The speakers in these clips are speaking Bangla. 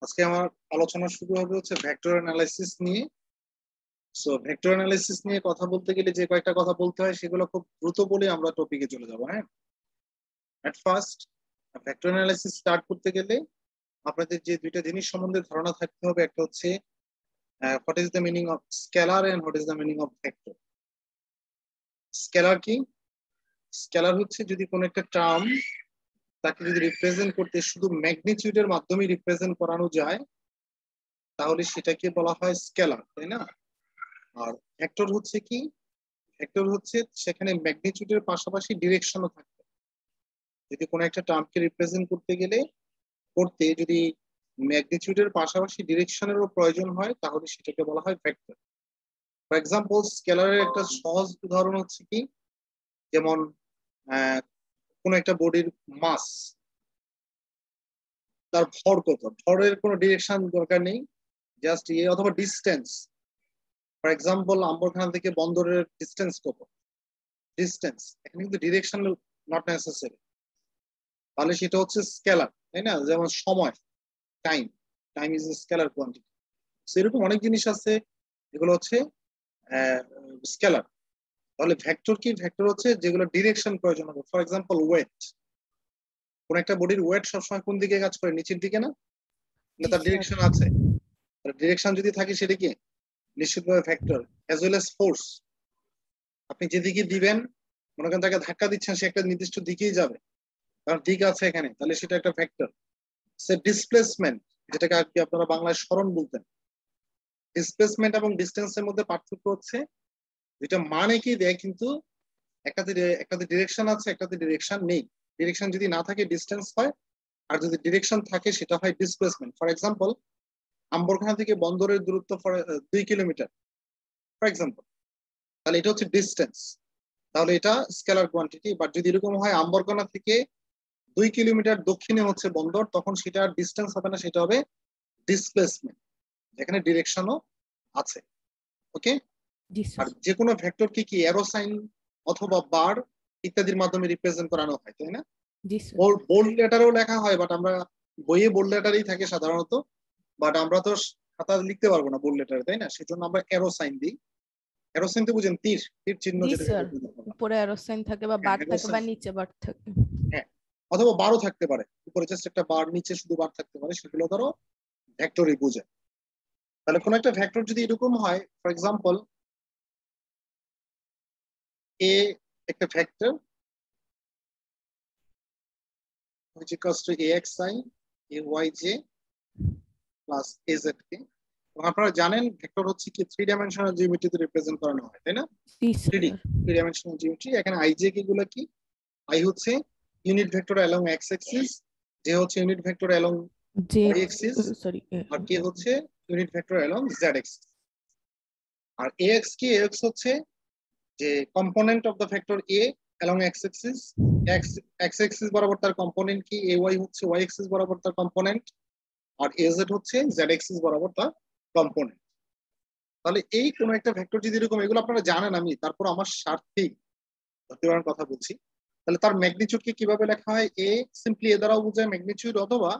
আজকে আমার আলোচনা শুরু হবে হচ্ছে ভেক্টর অ্যানালাইসিস নিয়ে। সো ভেক্টর অ্যানালাইসিস নিয়ে কথা বলতে গেলে যে কয়েকটা কথা বলতে হয় সেগুলো খুব দ্রুত বলে আমরা টপিকে চলে যাব। হ্যাঁ, at first vector analysis start করতে গেলে আপনাদের যে দুইটা জিনিস সম্বন্ধে ধারণা থাকতে হবে। একটা হচ্ছে what is the meaning of scalar and what is the meaning of vector. Scalar কি? স্কেলার হচ্ছে যদি কোনো একটা টার্ম তাকে যদি রিপ্রেজেন্ট করতে শুধু ম্যাগনিটিউডের মাধ্যমে রিপ্রেজেন্ট করানো যায় তাহলে সেটাকে বলা হয় স্কেলার, তাই না? আর ভেক্টর হচ্ছে কি? ভেক্টর হচ্ছে সেখানে ম্যাগনিটিউডের পাশাপাশি ডিরেকশনও থাকবে। যদি কোনো একটা টার্মকে রিপ্রেজেন্ট করতে যদি ম্যাগনিটিউডের পাশাপাশি ডিরেকশনেরও প্রয়োজন হয় তাহলে সেটাকে বলা হয় ভেক্টর। ফর এক্সাম্পল, স্কেলারের একটা সহজ উদাহরণ হচ্ছে কি, যেমন কোন একটা বডির মাস, তার ভর কত, ভরের কোনো ডিরেকশন দরকার নেই, জাস্ট অথবা ডিস্টেন্স। ফর এক্সাম্পল, আম্বরখানা থেকে বন্দরের ডিস্টেন্স কত, ডিস্টেন্স এখানে কিন্তু ডিরেকশন নট নেসেসারি, তাহলে সেটা হচ্ছে স্কেলার, তাই না? যেমন সময়, time, time is scalar quantity. সেরকম অনেক জিনিস আছে এগুলো হচ্ছে স্কেলার। তাহলে ভেক্টর কি? ভেক্টর হচ্ছে যেগুলো ডিরেকশন প্রয়োজন হবে। ফর এক্সাম্পল, ওয়েট, কোন একটা বডির ওয়েট সবসময় কোন দিকে কাজ করে, নিচের দিকে না? জি তার স্যার। ডিরেকশন আছে, ডিরেকশন যদি থাকে সেটা কি নিশ্চিতভাবে vector. As well as force, আপনি যেদিকে দিবেন, মনে করেন তাকে ধাক্কা দিচ্ছেন, সে একটা নির্দিষ্ট দিকেই যাবে, কারণ দিক আছে এখানে, তাহলে সেটা একটা ভেক্টর। সে ডিসপ্লেসমেন্ট, যেটাকে আর কি আপনারা বাংলায় সরণ বলতেন, ডিসপ্লেসমেন্ট এবং ডিস্টেন্সের মধ্যে পার্থক্য হচ্ছে যেটা মানে কি দেয়, কিন্তু একটাতে ডিরেকশন আছে, একটাতে ডিরেকশন নেই। ডিরেকশন যদি না থাকে ডিস্টেন্স হয়, আর যদি ডিরেকশন থাকে সেটা হয় ডিসপ্লেসমেন্ট। ফর এক্সাম্পল, আম্বরখানা থেকে বন্দরের দূরত্ব 2 কিলোমিটার, ফর এক্সাম্পল, তাহলে এটা হচ্ছে ডিস্টেন্স, তাহলে এটা স্কেলার কোয়ান্টিটি। বাট যদি এরকম হয় আম্বরখানা থেকে 2 কিলোমিটার দক্ষিণে হচ্ছে বন্দর, তখন সেটা ডিস্টেন্স হবে না, সেটা হবে ডিসপ্লেসমেন্ট, যেখানে ডিরেকশনও আছে। ওকে। জি আর স্যার। যে কোনো ভেক্টরকে কি অ্যারো সাইন অথবা বার ইত্যাদির মাধ্যমে রিপ্রেজেন্ট করানো হয়, তাই না? জি স্যার। বোল্ড লেটারেও লেখা হয়, বাট আমরা বইয়ে বোল্ড লেটারেই থাকে সাধারণত, বাট আমরা তো খাতা লিখতে পারবো না বোল্ড লেটারে, তাই না? সেজন্য আমরা অ্যারো সাইন দিই। অ্যারো সাইন তো বুঝেন, তীর, তীর চিহ্ন জি যেটা স্যার, বলা হয়। উপরে অ্যারো সাইন থাকে বা হ্যাঁ, বার অ্যারো থাকে বা সাইন। নিচে বার থাকে। হ্যাঁ, অথবা বারও থাকতে পারে, উপরে জাস্ট একটা বার, নিচে শুধু বার থাকতে পারে, সেগুলো ধরো ভেক্টরই বোঝে। তাহলে কোন একটা ভেক্টর যদি এরকম হয়, ফর এক্সাম্পল এ একটা vector which equals to axi ayj plus azk। আপনারা জানেন ভেক্টর হচ্ছে কি 3 ডাইমেনশনাল জিওমেট্রিতে রিপ্রেজেন্ট করানো হয়, তাই না? জি 3D, স্যার। 3 dimensional geometry. এখানে আইজে কি গুলো কি? আই হচ্ছে unit vector along x axis, j হচ্ছে ইউনিট ভেক্টর অ্যালং যে ওয়াই অ্যাক্সিস, সরি। আর কে হচ্ছে unit vector along z axis. আর এক্স কি? এক্স হচ্ছে যে component of the vector a along x axis. X x axis বরাবর তার কম্পোনেন্ট কি? এ ওয়াই হচ্ছে ওয়াই অ্যাক্সিস বরাবর তার কম্পোনেন্ট, আর এজেড হচ্ছে জেড অ্যাক্সিস বরাবর তার কম্পোনেন্ট। তাহলে এই কোন একটা ভেক্টর যদি এরকম, এগুলো আপনারা জানেন, আমি তারপর আমার স্বার্থেই ধরতে পারার কথা বলছি। তাহলে তার ম্যাগনিটিউডকে কিভাবে লেখা হয়? এ সিম্পলি এ দ্বারাও বোঝায় ম্যাগনিটিউড, অথবা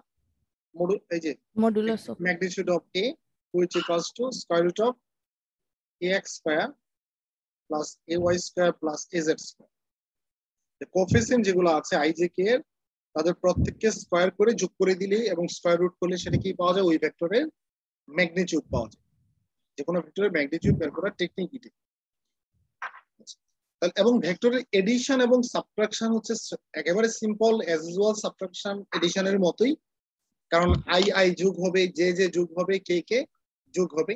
এই যে modulus of. Magnitude of A which equals to square root of ax square plus ay square plus az square। Coefficient যেগুলো আছে আইজেকে এর, তাদের প্রত্যেককে স্কয়ার করে যোগ করে দিলে এবং স্কয়ার রুট করলে সেটা কি পাওয়া যায়? ওই ভেক্টরের ম্যাগনিটিউড পাওয়া যায়। যে কোনো ভেক্টরের ম্যাগনিটিউড বের করার টেকনিক এটি। এবং ভেক্টরের এডিশন এবং সাবট্রাকশন হচ্ছে একেবারে সিম্পল, অ্যাজ ইউজুয়াল সাবট্রাকশন এডিশনের মতোই। কারণ আই আই যোগ হবে, জে জে যোগ হবে, কে কে যোগ হবে।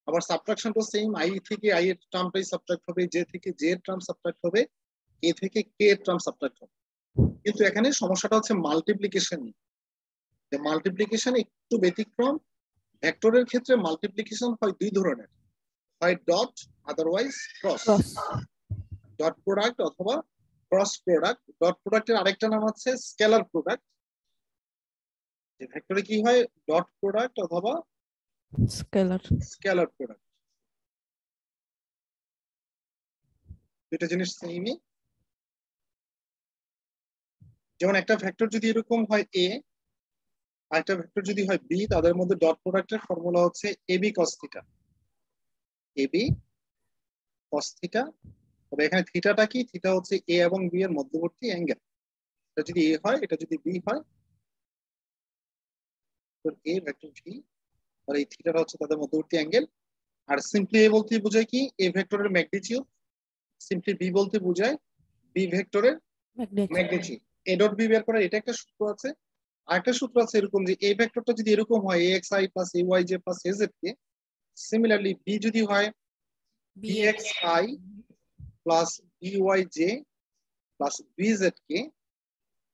আবার সাবট্রাকশনটা সেম, আই থেকে আই এর টার্মটাই সাবট্রাক্ট হবে, জে থেকে জে এর টার্ম সাবট্রাক্ট হবে, কে থেকে কে এর টার্ম সাবট্রাক্ট হবে। কিন্তু এখানে সমস্যাটা হচ্ছে মাল্টিপ্লিকেশন। মাল্টিপ্লিকেশন একটু ব্যতিক্রম। ভেক্টরের ক্ষেত্রে মাল্টিপ্লিকেশন হয় দুই ধরনের, হয় dot, otherwise cross. Cross. Dot product অথবা ক্রস প্রোডাক্ট। ডট প্রোডাক্টের আরেকটা নাম হচ্ছে স্কেলার প্রোডাক্ট। যে ভেক্টরে কি হয়? ডট প্রোডাক্ট অথবা স্কেলার। স্কেলার প্রোডাক্ট, দুটো জিনিস সেমই। যেমন একটা ভেক্টর যদি এরকম হয় এ, আরেকটা ভেক্টর যদি হয় বি, তাদের মধ্যে ডট প্রোডাক্টের ফর্মুলা হচ্ছে A B cos theta. A B cos theta. তবে এখানে থিটাটা কি? থিটা হচ্ছে এ এবং বি এর মধ্যবর্তী অ্যাঙ্গেল। এটা যদি এ হয়, এটা যদি বি হয়, তো এ ভেক্টর ভি আর এই থিটাটা হচ্ছে তাদের মধ্যবর্তী অ্যাঙ্গেল। আর সিম্পলি এ বলতে বোঝায় কি? এ ভেক্টরের ম্যাগনিটিউড। সিম্পলি বি বলতে বোঝায় বি ভেক্টরের magnetic. Magnitude. A dot B বের করার এটা একটা সূত্র আছে। আরেকটা সূত্র আছে এরকম যে এ ভেক্টরটা যদি এরকম হয় a x I plus a y J plus a z k, similarly b যদি হয় b b x. X I plus b Y J plus b z k,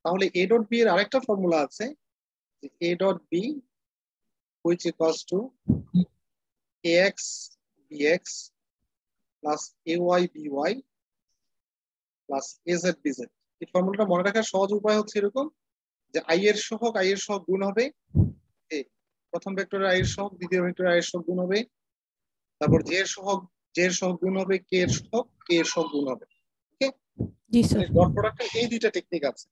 তাহলে এ ডট বি এর আরেকটা ফর্মুলা আছে, a dot b which equals to ax bx plus ay by plus az bz। এই ফর্মুলাটা মনে রাখার সহজ উপায় হচ্ছে এরকম যে আই এর সহগ গুণ হবে এ, প্রথম ভেক্টরের আই এর সহগ দ্বিতীয় ভেক্টরের আই এর সহগ গুণ হবে, তারপর জে এর সহগ গুণ হবে, কে এর সহগ কে এর সহগ গুণ হবে। ওকে, জি স্যার। ডট প্রোডাক্টের এই দুইটা টেকনিক আছে।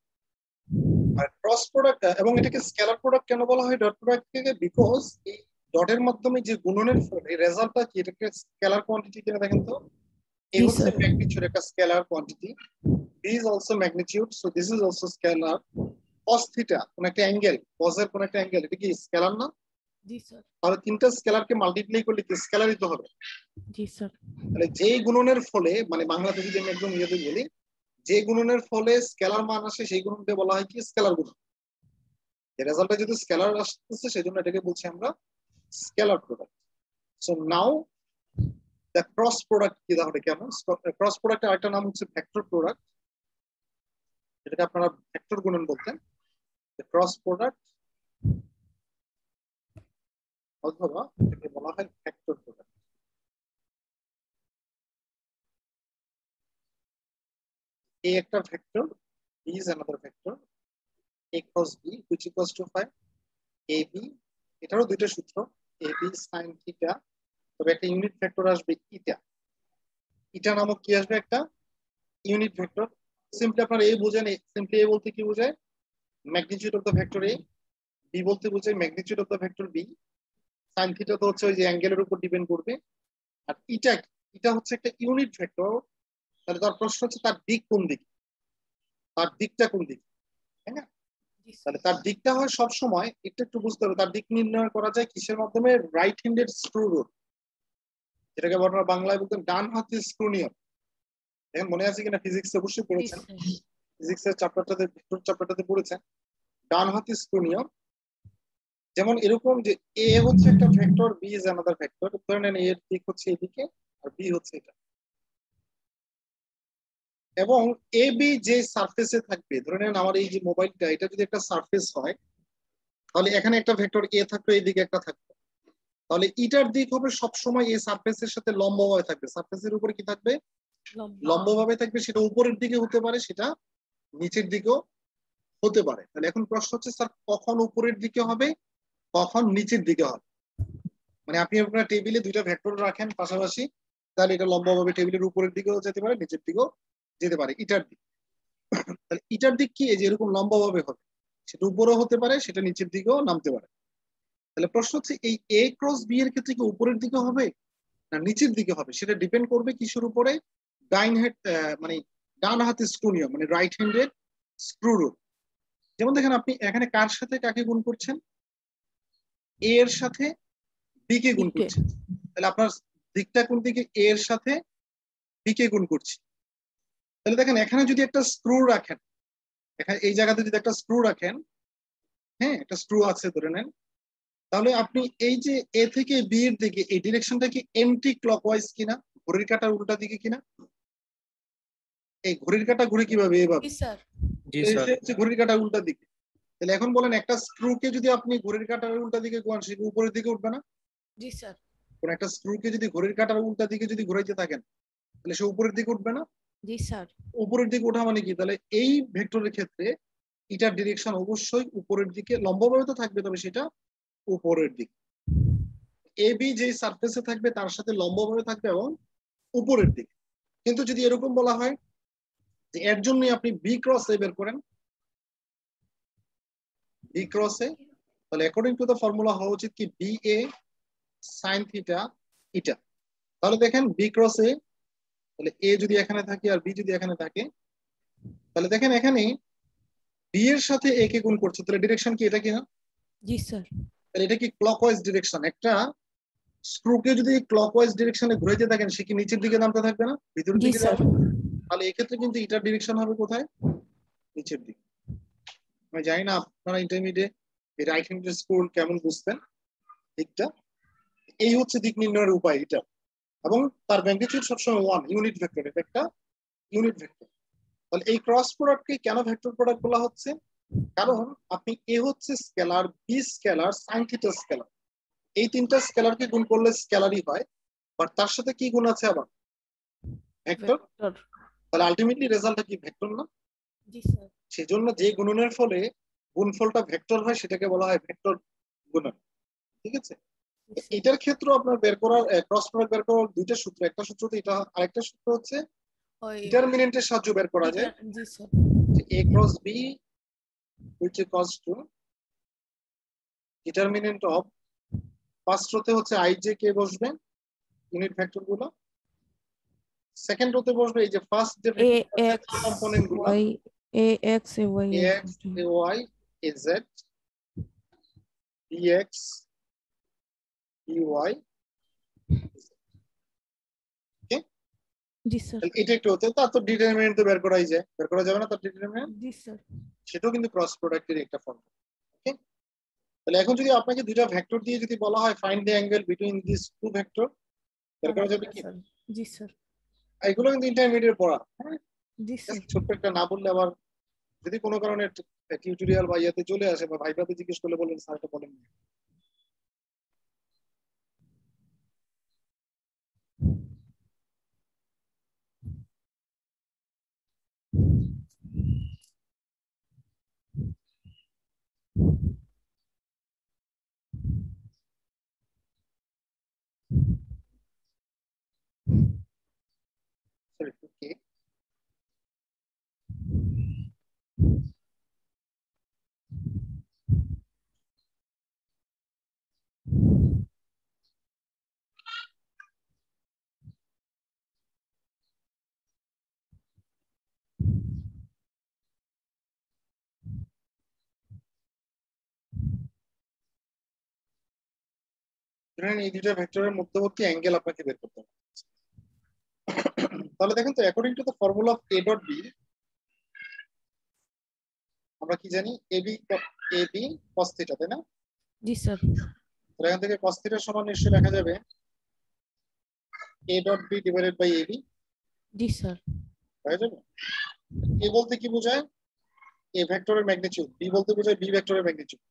আর ক্রস প্রোডাক্ট, এবং এটাকে স্কেলার প্রোডাক্ট কেন বলা হয় ডট প্রোডাক্ট থেকে? বিকজ এই ডটের মাধ্যমে যে গুণনের ফলে রেজাল্টটা কি, এটাকে স্কেলার কোয়ান্টিটি কিনা দেখেন তো। A জি হচ্ছে স্যার। ম্যাগনিটিউড, একটা scalar quantity. B is also magnitude, so this is also scalar. cos theta কোন একটা অ্যাঙ্গেল, cos এর কোন একটা অ্যাঙ্গেল, এটা কি স্কেলার না? জি স্যার। তাহলে তিনটা স্কেলারকে মাল্টিপ্লাই করলে কি স্কেলারই তো হবে। জি স্যার। তাহলে যেই গুণনের ফলে, মানে বাংলাতে যদি আমি একদম ইয়েতে বলি, যে গুণনের ফলে স্কেলার মান আসে সেই গুণনকে বলা হয় কি? স্কেলার গুণন। যে রেজাল্টটা যদি স্কেলার আসতেছে সেজন্য এটাকে বলছি আমরা scalar product. So now the cross product কি? তাহলে কেমন? ক্রস প্রোডাক্টের আরেকটা নাম হচ্ছে ভেক্টর প্রোডাক্ট, এটাকে আপনারা ভেক্টর গুণন বলতেন। ক্রস প্রোডাক্ট অথবা এটাকে বলা হয় ভেক্টর প্রোডাক্ট। এ একটা vector, B is another vector, a cross b which equals to হয় এ বি। এটারও দুইটা সূত্র, এ বি সাইন থিটা, তবে একটা ইউনিট ভেক্টর আসবে ইটা। ইটা নামক কি আসবে? একটা ইউনিট ভেক্টর। সিম্পলি আপনারা এ বুঝেন, সিম্পলি এ বলতে কি বোঝায়? Magnitude of the vector A. B বলতে বোঝায় magnitude of the vector B. Sine theta তো হচ্ছে ওই যে অ্যাঙ্গেলের উপর ডিপেন্ড করবে। আর ইটা কি? ইটা হচ্ছে একটা ইউনিট ভেক্টর। তাহলে তার প্রশ্ন হচ্ছে তার দিক কোন দিকে, তার দিকটা কোন দিকে, তাই না? তাহলে তার দিকটা হয় সব সময়, একটু একটু বুঝতে হবে, তার দিক নির্ণয় করা যায় কিসের মাধ্যমে? রাইট হ্যান্ডেড স্ক্রু রুল, যেটাকে আপনারা বাংলায় বলতেন ডান হাতের স্ক্রু নিয়ম। এখন মনে আছে কিনা ফিজিক্স অবশ্যই জি পড়েছেন, স্যার। ফিজিক্সের চ্যাপ্টারটাতে, ভেক্টর চ্যাপ্টারটাতে পড়েছেন ডান হাতের স্ক্রু নিয়ম। যেমন এরকম যে এ হচ্ছে একটা vector, B is another vector. ধরে নেন এর দিক হচ্ছে এদিকে আর বি হচ্ছে এটা, এবং এ বি যে সারফেসে থাকবে, ধরে নেন আমার এই যে মোবাইলটা, এটা যদি একটা সারফেস হয়, তাহলে এখানে একটা ভেক্টর এ থাকবে, এইদিকে একটা থাকবে। তাহলে ইটার দিক হবে সবসময় এই সারফেসের সাথে লম্বভাবে থাকবে। সারফেসের উপরে কি থাকবে? লম্বা। লম্বভাবে থাকবে। সেটা উপরের দিকে হতে পারে, সেটা নিচের দিকেও হতে পারে। তাহলে এখন প্রশ্ন হচ্ছে স্যার কখন উপরের দিকে হবে, কখন নিচের দিকে হবে? মানে আপনি আপনার টেবিলে দুইটা ভেক্টর রাখেন পাশাপাশি, তাহলে এটা লম্বভাবে টেবিলের উপরের দিকেও যেতে পারে, নিচের দিকেও যেতে পারে। ইটার দিক, তাহলে ইটার দিক কি? এই যে এরকম লম্বভাবে হবে, সেটা উপরেও হতে পারে, সেটা নিচের দিকেও নামতে পারে। তাহলে প্রশ্ন হচ্ছে এই এ ক্রস বি এর ক্ষেত্রে কি উপরের দিকে হবে না নিচের দিকে হবে? সেটা ডিপেন্ড করবে কিসের উপরে? ডাইন হ্যান্ড, মানে ডান হাতে স্ক্রু নিয়ম, মানে রাইট হ্যান্ডেড স্ক্রু রুল। যেমন দেখেন আপনি এখানে কার সাথে কাকে গুণ করছেন? এ এর সাথে বি কে গুণ বিকে। করছেন। তাহলে আপনার দিকটা কোন দিকে? এ এর সাথে বি কে গুণ করছি। তাহলে দেখেন এখানে যদি একটা স্ক্রু রাখেন, এখানে এই জায়গাতে যদি একটা স্ক্রু রাখেন, হ্যাঁ একটা স্ক্রু আছে ধরে নেন, তাহলে আপনি এই যে এ থেকে বি এর দিকে এই ডিরেকশনটা কি এন্টি ক্লকওয়াইজ কিনা, ঘড়ির কাঁটার উল্টা দিকে কিনা? এই ঘড়ির কাঁটা ঘুরে কিভাবে? এভাবে। জি স্যার। জি এই স্যার। যে হচ্ছে ঘড়ির কাঁটার উল্টা দিকে। তাহলে এখন বলেন একটা স্ক্রুকে যদি আপনি ঘড়ির কাঁটার উল্টা দিকে ঘোরান, সে উপরের দিকে উঠবে না? জি স্যার। কোন একটা স্ক্রুকে যদি ঘড়ির কাঁটার উল্টা দিকে যদি ঘুরাইতে থাকেন, তাহলে সে উপরের দিকে উঠবে না? জি স্যার। উপরের দিকে ওঠা মানে কি? তাহলে এই ভেক্টরের ক্ষেত্রে এটার ডিরেকশন অবশ্যই উপরের দিকে, লম্বভাবে তো থাকবে, তবে সেটা উপরের দিকে। এ বি যে সারফেসে থাকবে তার সাথে লম্বভাবে থাকবে এবং উপরের দিকে। কিন্তু যদি এরকম বলা হয় যে এর জন্যই আপনি বি ক্রস এ বের করেন, বি ক্রস এ তাহলে অ্যাকর্ডিং টু দ্য ফর্মুলা হওয়া উচিত কি বি এ সাইন থিটা ইটা। তাহলে দেখেন বি ক্রস এ, তাহলে এ যদি এখানে থাকে আর বি যদি এখানে থাকে, তাহলে দেখেন এখানে বি এর সাথে এ কে গুণ করছে, তাহলে ডিরেকশন কি এটা কি না? জি স্যার। তাহলে এটা কি ক্লকওয়াইজ ডিরেকশন। একটা স্ক্রুকে যদি ক্লকওয়াইজ ডিরেকশনে ঘুরাইতে থাকেন সে কি নিচের দিকে নামতে থাকবে না, ভিতরের জি দিকে স্যার। যাবে? তাহলে এক্ষেত্রে কিন্তু এটার ডিরেকশন হবে কোথায়? নিচের দিকে। আমি জানি না আপনারা ইন্টারমিডিয়েট রাইট হ্যান্ড স্কুল কেমন বুঝতেন দিকটা। এই হচ্ছে দিক নির্ণয়ের উপায় এটা, এবং তার ম্যাগনিটিউড সবসময় ওয়ান, ইউনিট ভেক্টর। এটা একটা ইউনিট ভেক্টর। তাহলে এই ক্রস প্রোডাক্টকে কেন ভেক্টর প্রোডাক্ট বলা হচ্ছে? কারণ আপনি এ হচ্ছে scalar, B scalar, sine theta scalar, এই তিনটা স্কেলারকে গুণ করলে স্কেলারই হয়, বাট তার সাথে কি গুণ আছে আবার? ভেক্টর। ভেক্টর। তাহলে আলটিমেটলি রেজাল্টটা কি ভেক্টর না? জি স্যার। সেজন্য যে গুণনের ফলে গুণফলটা ভেক্টর হয় সেটাকে বলা হয় ভেক্টর গুণন। ঠিক আছে? এটার ক্ষেত্রে আপনার বের করার ক্রস প্রোডাক্ট বের করার দুইটা সূত্র, একটা সূত্র তো এটা, আরেকটা সূত্র হচ্ছে ওই ডিটারমিনেন্টের সাহায্যে বের করা যায়। জি স্যার। যে a cross b which equals to determinant of, first রোতে হচ্ছে i j k বসবে ইউনিট ভেক্টর গুলো, সেকেন্ড রোতে বসবে এই যে ফার্স্ট যে এ ভেক্টর এক্স কম্পোনেন্ট গুলো y, a x a y ax ay az bx by। জি স্যার। এটা একটু হতে, তার তো ডিটারমিনেন্ট তো বের করাই যায়, বের করা যাবে না তার ডিটারমিনেন্ট? জি স্যার। সেটাও কিন্তু ক্রস প্রোডাক্টের একটা ফর্ম। ওকে, তাহলে এখন যদি আপনাকে দুইটা ভেক্টর দিয়ে যদি বলা হয় find the angle between this two vector, বের করা যাবে কি? জি স্যার। এগুলো কিন্তু ইন্টারমিডিয়েট পড়া, হ্যাঁ। জি স্যার। ছোট্ট একটা না বললে আবার যদি কোনো কারণে টিউটোরিয়াল বা ইয়াতে চলে আসে বা ভাইভাতে জিজ্ঞেস করলে বলেন স্যার এটা বলেন। সরি ওকে, ধরেন এই দুইটা ভেক্টরের মধ্যবর্তী অ্যাঙ্গেল আপনাকে বের করতে হবে। তাহলে দেখেন তো according to the formula of a dot b, আমরা কি জানি ab cos থিটা, তাই না? জি স্যার। তাহলে এখান থেকে cos থিটা সমান নিশ্চয়ই লেখা যাবে a dot b divided by ab। জি স্যার। হয়ে যাবে। a বলতে কি বোঝায়? a ভেক্টরের ম্যাগনিটিউড, b বলতে বোঝায় b ভেক্টরের ম্যাগনিটিউড।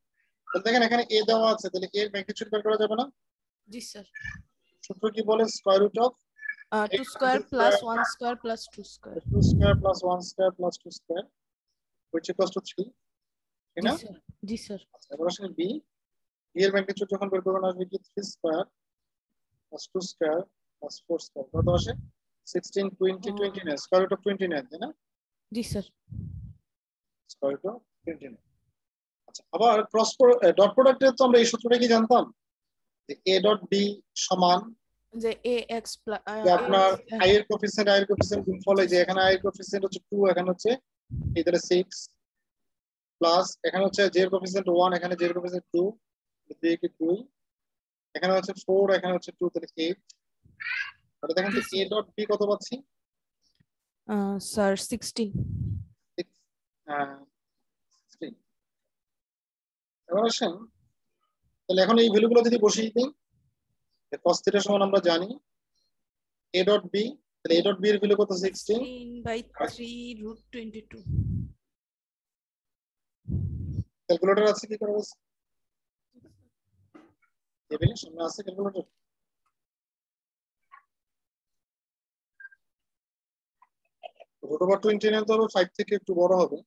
তাহলে দেখেন এখানে a দেওয়া আছে, তাহলে a এর ম্যাগনিটিউড বের করা যাবে না? জি স্যার। সূত্র কি বলে? Square root of 2 square plus 1 square plus 2 square. 2 square plus 1 square plus 2 square which equals to 3, তাই জি না? স্যার। জি স্যার। আচ্ছা, এবার আসলে b এর ম্যাগনিটিউড যখন বের করবেন আসবে কি 3 square plus 2 square plus 4 square, কত আসে? 16 20 29, স্কয়ার রুট অফ 29, তাই না? জি স্যার। Square root of 29। আচ্ছা, আবার ক্রস ডট প্রোডাক্টে তো আমরা এই সূত্রটা কি জানতাম যে a ডট b সমান যে এ এক্স প্লাস যে আপনার i এর কোএফিসিয়েন্ট গুণফল, এই যে এখানে i এর কোএফিসিয়েন্ট হচ্ছে 2, এখানে হচ্ছে এখানে 6, প্লাস এখানে হচ্ছে j এর কোএফিসিয়েন্ট 1, এখানে j এর কোএফিসিয়েন্ট 2, 2 কি 2, এখানে হচ্ছে 4, এখানে হচ্ছে 2, তাহলে 8। তাহলে দেখেন তো a ডট b কত পাচ্ছি? স্যার 16। 16। এবার আসেন, তাহলে এখন এই ভ্যালুগুলো যদি বসিয়ে দিই, cos থিটা সমান আমরা জানি a ডট b, তাহলে a ডট b এর ভ্যালু কত? 16 by 3 root 22। ক্যালকুলেটর আছে কি করে বলছে? টেবিলের সামনে আছে ক্যালকুলেটর? রুট ওভার 29 তো 5 থেকে একটু বড় হবে।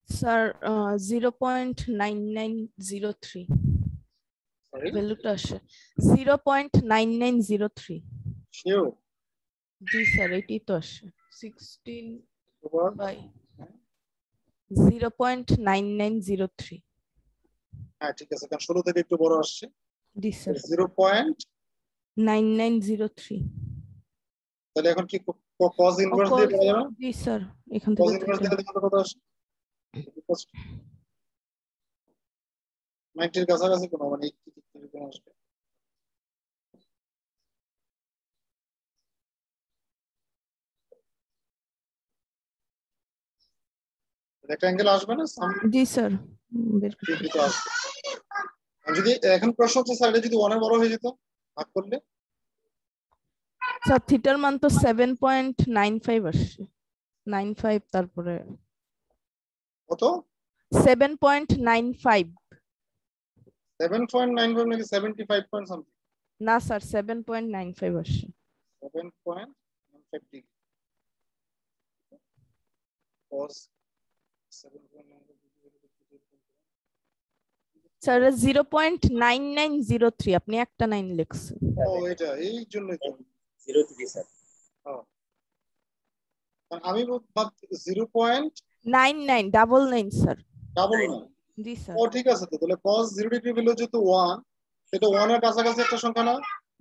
স্যার 0.9903 সরি, ভ্যালুটা আসে 0.9903। শিওর? জি স্যার, এটাই তো আসে 16 ওভার by 0.9903। হ্যাঁ ঠিক আছে, কারণ 16 থেকে একটু বড় আসছে। জি স্যার 0.9903। 9903 তাহলে এখন কি cos ইনভার্স দিয়ে cos করা যাবে? জি স্যার এখান cos থেকে ইনভার্স থেকে দিলে কত আসে? 90 এর কাছাকাছি কোনো, মানে 80 কোনো আসবে। একটা অ্যাঙ্গেল আসবে না জি স্যার বের করতে তো আসবে। আর যদি এখন প্রশ্ন হচ্ছে স্যার এটা যদি 1 এর বড় হয়ে যেত ভাগ করলে? স্যার থিটার মান তো 7.95 আসছে 95 তারপরে কত? 7.95 7.95 নাকি 75 পয়েন্ট সামথিং? না স্যার 7.95 আসছে 7.95 ডিগ্রি cos 7.95 স্যার 0.9903 আপনি একটা 9 লিখছেন ও এটা এই জন্যই তো 03 স্যার। আমি ভাবছি 99 স্যার0.99। জি স্যার ও ঠিক আছে, তো তাহলে cos 0 ডিগ্রি ভ্যালু যেহেতু 1, এটা 1 এর কাছাকাছি একটা সংখ্যা না?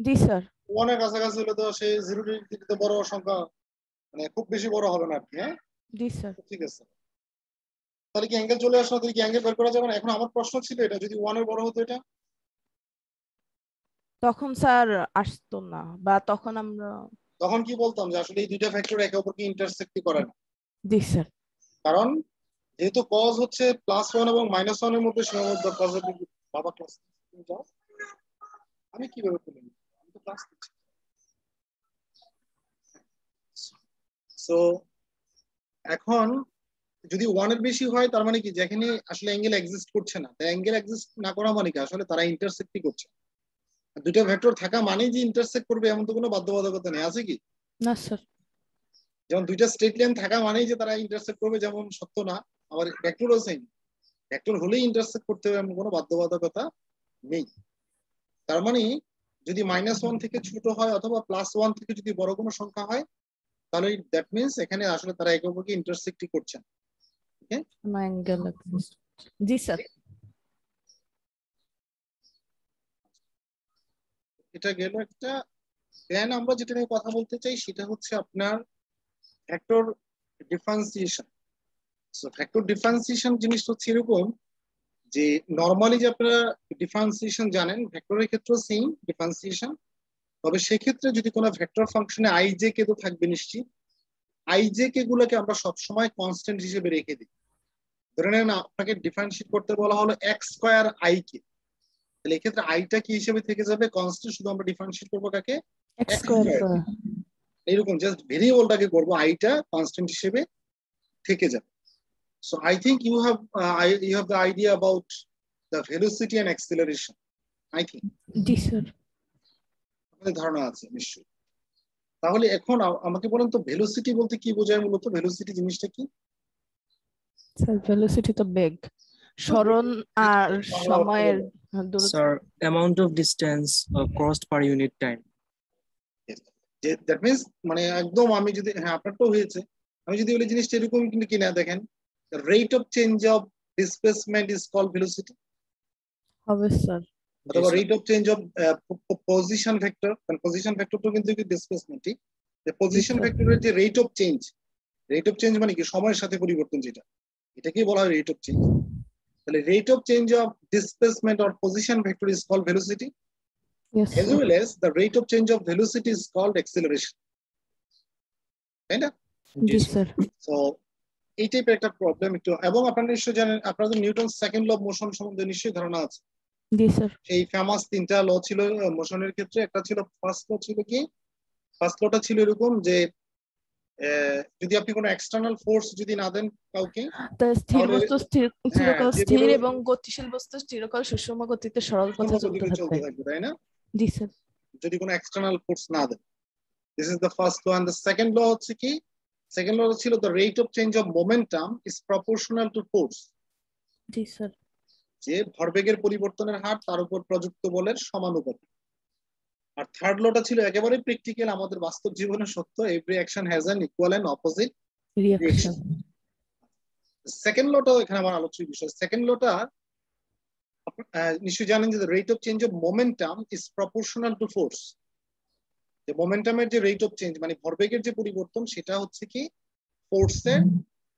জি স্যার 1 এর কাছাকাছি হলে তো সেই 0 ডিগ্রি থেকে বড় সংখ্যা, মানে খুব বেশি বড় হবে না আর কি। হ্যাঁ জি স্যার ঠিক আছে, তাহলে কি অ্যাঙ্গেল চলে আসলো? তাহলে কি অ্যাঙ্গেল বের করা যাবে না? এখন আমার প্রশ্ন ছিল এটা যদি 1 এর বড় হতো এটা? তখন স্যার আসতো না বা তখন আমরা তখন কি বলতাম যে আসলে এই দুইটা ফ্যাক্টর একে অপরকে ইন্টারসেক্ট করে না, জি স্যার কারণ যেহেতু cos হচ্ছে +1 এবং -1 এর মধ্যে সীমাবদ্ধ। পজিটিভ বাবা ক্লাস যাও, আমি কিভাবে তুলে নিব? আমি তো ক্লাস নিচ্ছি। সো এখন যদি 1 এর বেশি হয় তার মানে কি, যেখানে আসলে অ্যাঙ্গেল এক্সিস্ট করছে না, তাই অ্যাঙ্গেল এক্সিস্ট না করা মানে কি আসলে তারা ইন্টারসেক্টই করছে। দুটো ভেক্টর থাকা মানেই যে ইন্টারসেক্ট করবে এমন তো কোনো বাধ্যবাধকতা নেই, আছে কি? না স্যার যেমন দুইটা স্ট্রেট লাইন থাকা মানেই যে তারা ইন্টারসেক্ট করবে যেমন সত্য না, আবার ভেক্টরও সেম, ভেক্টর হলেই ইন্টারসেক্ট করতে হবে এমন কোনো বাধ্যবাধকতা নেই। তার মানে যদি -1 থেকে ছোট হয় অথবা +1 থেকে যদি বড় কোনো সংখ্যা হয়, তাহলে দ্যাট মিনস এখানে আসলে তারা একে অপরকে ইন্টারসেক্টই করছে। ওকে, কোনো অ্যাঙ্গেল এক্সিস্ট জি স্যার এটা গেল একটা। দেন আমরা যেটা নিয়ে কথা বলতে চাই সেটা হচ্ছে আপনার vector differentiation. So vector differentiation জিনিসটা হচ্ছে এরকম যে নর্মালি যে আপনারা ডিফারেন্সিয়েশন জানেন, ভেক্টরের ক্ষেত্রে সেম ডিফারেন্সিয়েশন, তবে সেক্ষেত্রে যদি কোনো ভেক্টর ফাংশনে আইজে কে তো থাকবে নিশ্চিত, আইজে কে গুলোকে আমরা সবসময় কনস্ট্যান্ট হিসেবে রেখে দিই। ধরে নেন আপনাকে ডিফারেন্সিয়েট করতে বলা হলো x স্কয়ার আই কে, তাহলে এক্ষেত্রে আইটা কি হিসেবে থেকে যাবে? কনস্ট্যান্ট। শুধু আমরা ডিফারেন্সিয়েট করবো কাকে? X x square square. এরকম জাস্ট ভেরিয়েবলটাকে করবো, আইটা কনস্ট্যান্ট হিসেবে থেকে যাবে। So I think you have the idea about the velocity and acceleration. I think G sir আপনাদের ধারণা আছে নিশ্চয়ই। তাহলে এখন আমাকে বলেন তো ভেলোসিটি বলতে কি বোঝায় মূলত? ভেলোসিটি জিনিসটা কি? স্যার ভেলোসিটি তো বেগ সরণ আর সময়ের দূরত্ব Sir, amount of distance crossed per unit time. যে দ্যাট মিনস মানে একদম আমি যদি, হ্যাঁ আপনারটাও হয়েছে, আমি যদি বলি জিনিসটা এরকম কিন্তু কিনা দেখেন, rate of change of displacement is called velocity, হবে স্যার অথবা Yes, sir. Rate of change of position vector, কারণ পজিশন ভেক্টরটা কিন্তু ডিসপ্লেসমেন্টই। পজিশন sir. ভেক্টরের যে rate of change, rate of change মানে কি সময়ের সাথে পরিবর্তন, যেটা এটাকেই বলা হয় রেট অফ চেঞ্জ। তাহলে rate of change of displacement or position vector is called velocity, Yes as sir. well as the rate of change of velocity is called acceleration, তাই না? জি Yes, sir. স্যার সো এই টাইপের একটা প্রবলেম একটু। এবং আপনারা নিশ্চয়ই জানেন, আপনাদের Newton second law of motion সম্বন্ধে নিশ্চয়ই ধারণা আছে। জি স্যার এই ফেমাস তিনটা ল ছিল মোশনের ক্ষেত্রে। একটা ছিল ফার্স্ট ল, ছিল কি ফার্স্ট লটা ছিল এরকম যে যদি আপনি কোনো এক্সটার্নাল ফোর্স যদি না দেন কাউকে, তা স্থির তাহলে বস্তু হ্যাঁ চিরকাল যে স্থির কোনো এবং গতিশীল বস্তু চিরকাল সুষম গতিতে সরল পথে চলতে গতিতে থাকবে চলতে থাকবে, তাই না? জি স্যার যদি কোনো এক্সটার্নাল ফোর্স না দেন। This is the first law. And the second law হচ্ছে কি, সেকেন্ড ল ছিল the rate of change of momentum is proportional to force, জি স্যার যে ভরবেগের পরিবর্তনের হার তার উপর প্রযুক্ত বলের সমানুপাতিক। আর থার্ড লটা ছিল একেবারে প্র্যাকটিক্যাল, আমাদের বাস্তব জীবনে সত্য, every action has an equal and opposite reaction reaction. Second লটা এখানে আমার আলোচ্য বিষয়। সেকেন্ড লটা নিশ্চয়ই জানেন যে rate of change of momentum is proportional to force. যে মোমেন্টামের যে রেট অফ চেঞ্জ মানে ভরবেগের যে পরিবর্তন সেটা হচ্ছে কি ফোর্সের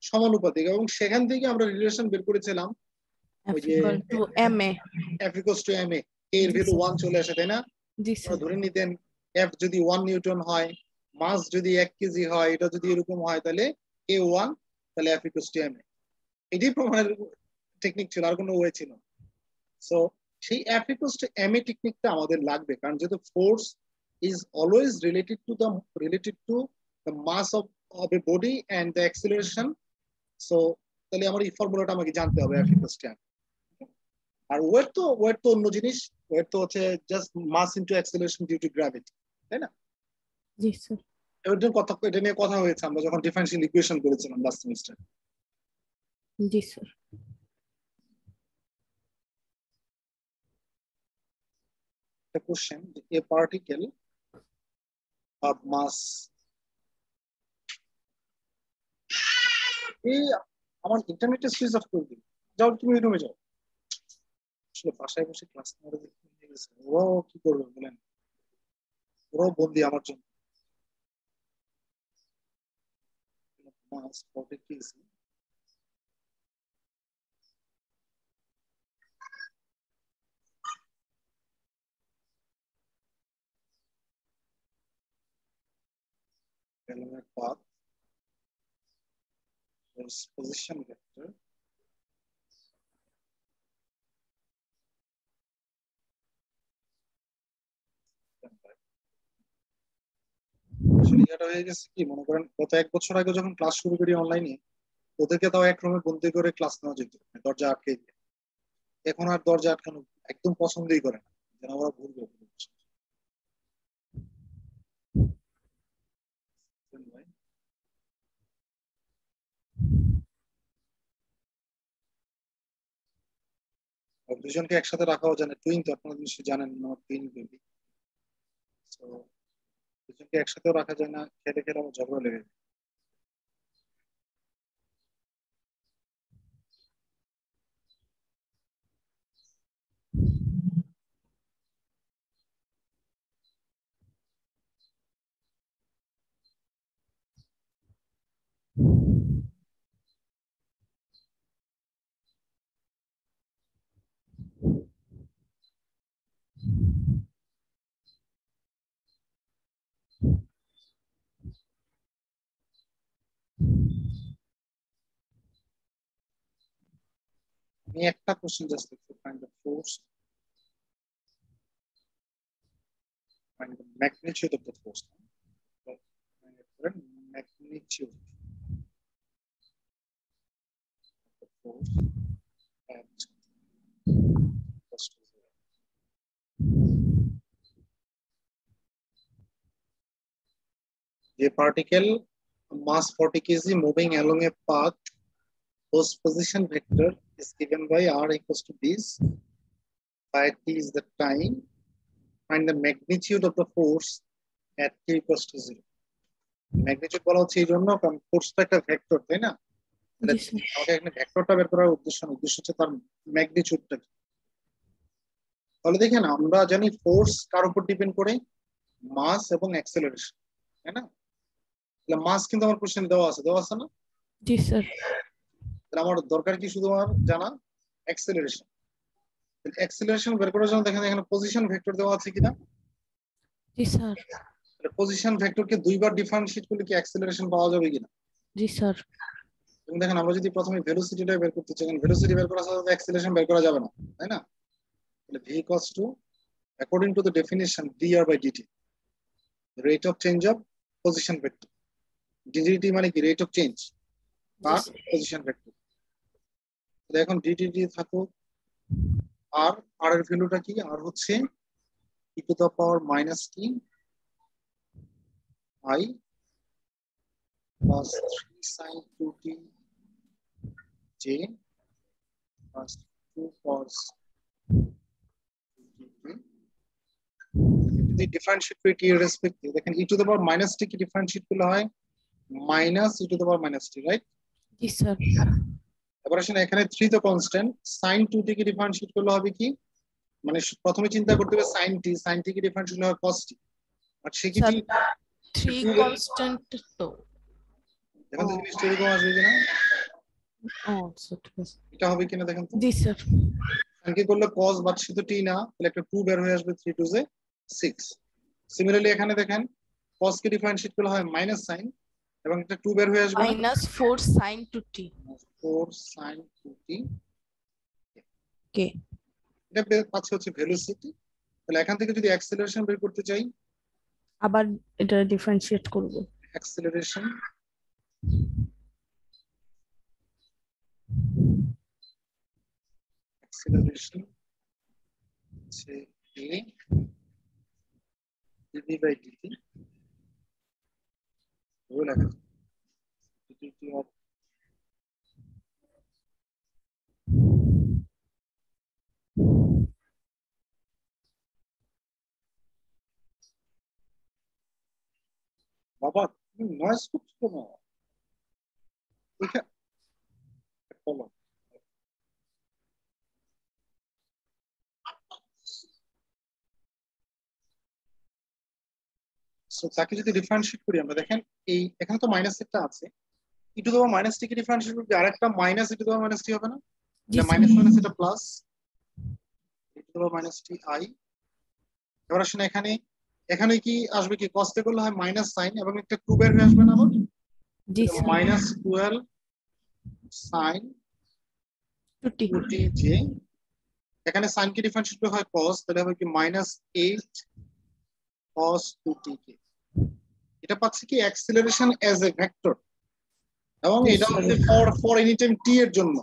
সমানুপাতিক, এবং সেখান থেকে আমরা রিলেশন বের করেছিলাম F ওই যে equal to ma. F equals to ma, k এর ভ্যালু 1 চলে আসে, তাই না? জি আমরা স্যার। ধরে নিতেন F যদি 1 নিউটন হয়, মাস যদি 1 কেজি হয়, এটা যদি এরকম হয় তাহলে k1, তাহলে F equals to ma। এটাই প্রমাণের টেকনিক ছিল, আর কোনো ওয়ে ছিল। সো সেই F equals to ma টেকনিকটা আমাদের লাগবে, কারণ যেহেতু force is always related to the mass of a body and the acceleration. So তাহলে আমার এই ফর্মুলাটা আমাকে জানতে হবে F equals to ma। আর ওয়েট তো অন্য জিনিস, ওয়েট তো হচ্ছে just mass into acceleration due to gravity, তাই না? জি স্যার। এটা নিয়ে কথা হয়েছে আমরা যখন ডিফারেনশিয়াল ইকুয়েশন করেছিলাম লাস্ট সেমিস্টার। জি sir. The question: a particle of mass, এই আমার ইন্টারনেটে সুইচ অফ করে দিই, যাও তুমি রুমে যাও। আসলে বাসায় বসে ক্লাস নেওয়ার ওরাও কি করবে বলেন, ওরাও বন্দি আমার জন্য। মাস কি element path, there's position vector, আসলে এটা হয়ে গেছে কি, মনে করেন গত 1 বছর আগে যখন ক্লাস শুরু করি অনলাইনে, ওদেরকে তাও এক রুমে বন্দি করে ক্লাস নেওয়া যেত, দরজা আটকে দিয়ে। এখন আর দরজা আটকানো একদম পছন্দই করে না, যেন ওরা ভুলবে। দুজনকে একসাথে রাখাও জানে, টুইন তো আপনারা নিশ্চয়ই জানেন, টুইন বেবি। তো দুজনকে একসাথেও রাখা যায় না, খেলে খেলে আমার ঝগড়া লেগে যায়। আমি একটা কোশ্চেন জাস্ট লিখতে, find the force, find the magnitude of the force, magnitude of the force at equals to 0. A particle mass 40 kg moving along a path whose position vector is given by r equals to this, where t is the time, find the magnitude of the force at t equals to 0. Magnitude বলা হচ্ছে এই জন্য কারণ ফোর্সটা একটা ভেক্টর, তাই না? আমাকে এখানে ভেক্টরটা বের করার উদ্দেশ্য হচ্ছে তার ম্যাগনিটিউডটা কি। তাহলে দেখেন আমরা জানি ফোর্স কার উপর ডিপেন্ড করে, মাস এবং অ্যাক্সেলারেশন, তাই না? তাহলে মাস কিন্তু আমার কোশ্চেন দেওয়া আছে না? জি স্যার। তাহলে আমার দরকার কি শুধু আমার জানা অ্যাক্সেলারেশন। অ্যাক্সেলারেশন বের করার জন্য দেখেন এখানে পজিশন ভেক্টর দেওয়া আছে কিনা। জি স্যার। তাহলে পজিশন ভেক্টরকে দুইবার ডিফারেন্সিয়েট করলে কি অ্যাক্সেলারেশন পাওয়া যাবে কিনা? জি স্যার। এবং দেখেন আমরা যদি প্রথমে ভেলোসিটিটা বের করতে চাই, ভেলোসিটি বের করার সাথে অ্যাক্সেলারেশন বের করা যাবে না, তাই না? তাহলে v equals to, according to the definition, dr by dt, rate of change of position vector. dt মানে কি, রেট অফ চেঞ্জ আর পজিশন ভেক্টর। এখন dt থাকুক, আর r এর ভ্যালুটা কি, আর হচ্ছে e to the power minus t I plus 3 sin 2t j plus 2 cos 2t যদি ডিফারেন্সিয়েট করি t এর রেসপেক্টে, দেখেন e to the power minus t কি ডিফারেন্সিয়েট করলে হয় minus e to the power minus t, right? G sir. এবার আসেন এখানে 3 তো কনস্ট্যান্ট, sin 2t কে ডিফারেন্সিয়েট করলে হবে কি, মানে প্রথমে চিন্তা করতে হবে sin t কে ডিফারেন্সিয়েট করলে হবে cos t, আর সে কি স্যার t 3 2 কনস্ট্যান্ট তো। দেখেন তো জিনিসটা এরকম আসবে কিনা, ও আচ্ছা ঠিক আছে। এটা হবে কিনা দেখেন তো। জি স্যার। sin কে করলে cos বাদশি তো t না, তাহলে একটা 2 বের হয়ে আসবে, 3 2 6। সিমিলারলি এখানে দেখেন cos কে ডিফারেন্সিয়েট করলে হয় মাইনাস sin, এবং একটা 2 বের হয়ে আসবে না, -4 sin 2t। 4 sin 2t। কে এটা পাচ্ছে হচ্ছে ভেলোসিটি। তাহলে এখান থেকে যদি অ্যাক্সেলারেশন বের করতে চাই, আবার এটা ডিফারেন্সিয়েট করব। অ্যাক্সেলারেশন অ্যাক্সেলারেশন হচ্ছে a dv by dt, ওই লেখা আছে dt of বাবা, তুমি নয়েজ করছো কেন এখানে, বলো। সো তাকে যদি ডিফারেন্সিয়েট করি আমরা, দেখেন এই এখানে তো মাইনাস একটা আছে, e to the power minus t কে ডিফারেন্সিয়েট করলে আরেকটা minus e to the power minus t হবে না, জি এটা স্যার। মাইনাস মাইনাস এটা plus e to the power minus t i. এবার আসেন এখানে, এখানে কি আসবে, কি কস্টে করলে হয় মাইনাস সাইন এবং একটা 2 বের হয়ে আসবে না আবার, জি sir. -12 sin 2t। 2t j, এখানে সাইন কে ডিফারেন্সিয়েট হয় cos, তাহলে হবে কি -8 cos 2t কে। এটা পাচ্ছি কি অ্যাক্সিলারেশন অ্যাজ এ ভেক্টর, এবং জি এটা স্যার। হচ্ছে ফর এনি টাইম t এর জন্য,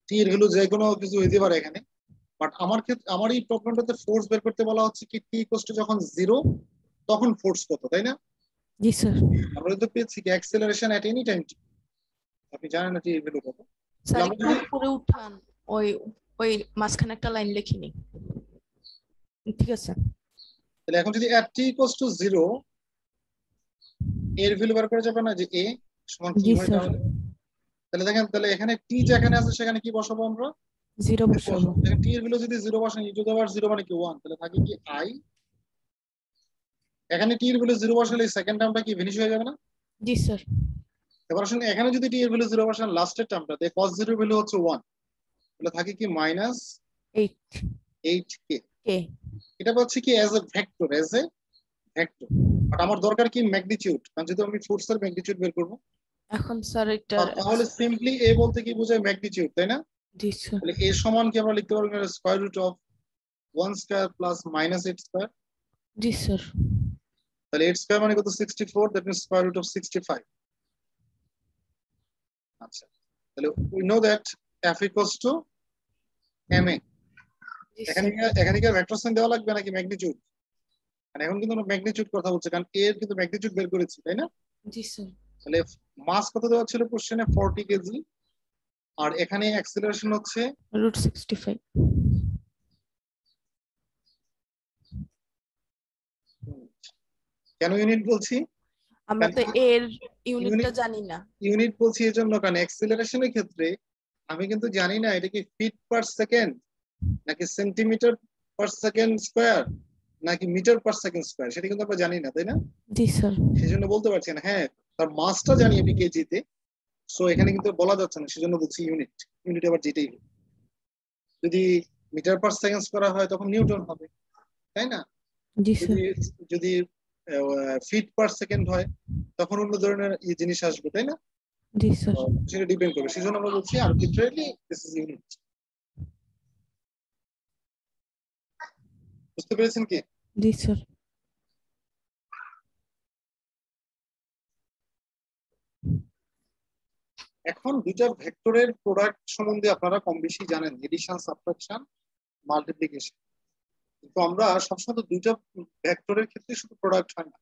t এর ভ্যালু যে কোনো কিছু হইতে পারে এখানে। বাট আমার ক্ষেত্রে, আমার এই প্রবলেমটাতে ফোর্স বের করতে বলা হচ্ছে কি t ইকুয়াল টু যখন 0 তখন ফোর্স কত, তাই না? জি স্যার। আমরা তো পেয়েছি কি অ্যাক্সিলারেশন এট এনি টাইম, আপনি জানেন না t এর ভ্যালু কত। স্যার আমরা একটু যদি, উপরে উঠান, ওই ওই মাঝখানে একটা লাইন লিখিনি। ঠিক আছে। তাহলে এখন যদি at t equals to 0 এর ভ্যালু বের করা যাবে না, যে a সমান কি জি হয় স্যার। তাহলে। তাহলে দেখেন, তাহলে এখানে t যেখানে আছে সেখানে কি বসাবো আমরা, 0 বসাবো। দেখেন t এর ভ্যালু যদি 0 বসান, e টু দি পাওয়ার 0 মানে কি 1, তাহলে থাকে কি i, এখানে t এর ভ্যালু 0 বসালে সেকেন্ড টার্মটা কি ফিনিশ হয়ে যাবে না। জি স্যার। এবার আসলে এখানে যদি t এর ভ্যালু 0 বসান লাস্টের টার্মটাতে, cos 0 এর ভ্যালু হচ্ছে 1, তাহলে থাকে কি8 -8k। কে। এটা পাচ্ছি কি as a vector, vector. But আমার দরকার কি ম্যাগনিটিউড, কারণ যদি আমি ফোর্সের ম্যাগনিটিউড বের করবো, এখন স্যার এটা। তাহলে সিম্পলি a বলতে কি বোঝায় ম্যাগনিটিউড, তাই না? জি স্যার। তাহলে a সমান কি আমরা লিখতে পারবো square root of 1 square plus -8 square. জি স্যার। তাহলে 8 স্কয়ার মানে কত, 64, that means square root of 65। আচ্ছা, তাহলে we know that f equals to ma। জি এখানে স্যার। এখানে কি ভেক্টর সাইন দেওয়া লাগবে নাকি ম্যাগনিটিউড? মানে এখন কিন্তু আমরা ম্যাগনিটিউড কথা বলছি, কারণ a এর কিন্তু ম্যাগনিটিউড বের করেছি, তাই না? জি স্যার। তাহলে মাস কত দেওয়া ছিল কোশ্চেনে, 40 কেজি, আর এখানে অ্যাক্সিলারেশন হচ্ছে √65। কেন ইউনিট বলছি, আমরা তো এর ইউনিটটা ইউনিট জানি না। ইউনিট বলছি এই জন্য কারণ অ্যাক্সিলারেশনের ক্ষেত্রে আমি কিন্তু জানি না এটা কি ফিট পার সেকেন্ড নাকি সেন্টিমিটার পার সেকেন্ড স্কয়ার নাকি মিটার পার সেকেন্ড স্কয়ার, সেটা কিন্তু আমরা জানি না, তাই না? জি স্যার। সেই জন্য বলতে পারছি না। হ্যাঁ, তার মাসটা জানি আমি কেজিতে, সো এখানে কিন্তু বলা যাচ্ছে না, সেজন্য বলছি ইউনিট। ইউনিট আবার যেটাই হোক, যদি মিটার পার সেকেন্ড করা হয় তখন নিউটন হবে, তাই না? জি যদি স্যার। যদি ফিট পার সেকেন্ড হয় তখন অন্য ধরনের জিনিস আসবে, তাই না? জি স্যার। সেটা ডিপেন্ড করবে, সেজন্য আমরা বলছি আরবিট্রারিলি দিস ইজ ইউনিট। বুঝতে পেরেছেন কি? জি স্যার। এখন দুইটা ভেক্টরের প্রোডাক্ট সম্বন্ধে আপনারা কম বেশি জানেন, এডিশন, সাবট্রাকশন, মাল্টিপ্লিকেশন। কিন্তু আমরা সবসময় দুইটা ভেক্টরের ক্ষেত্রে শুধু প্রোডাক্ট হয় না,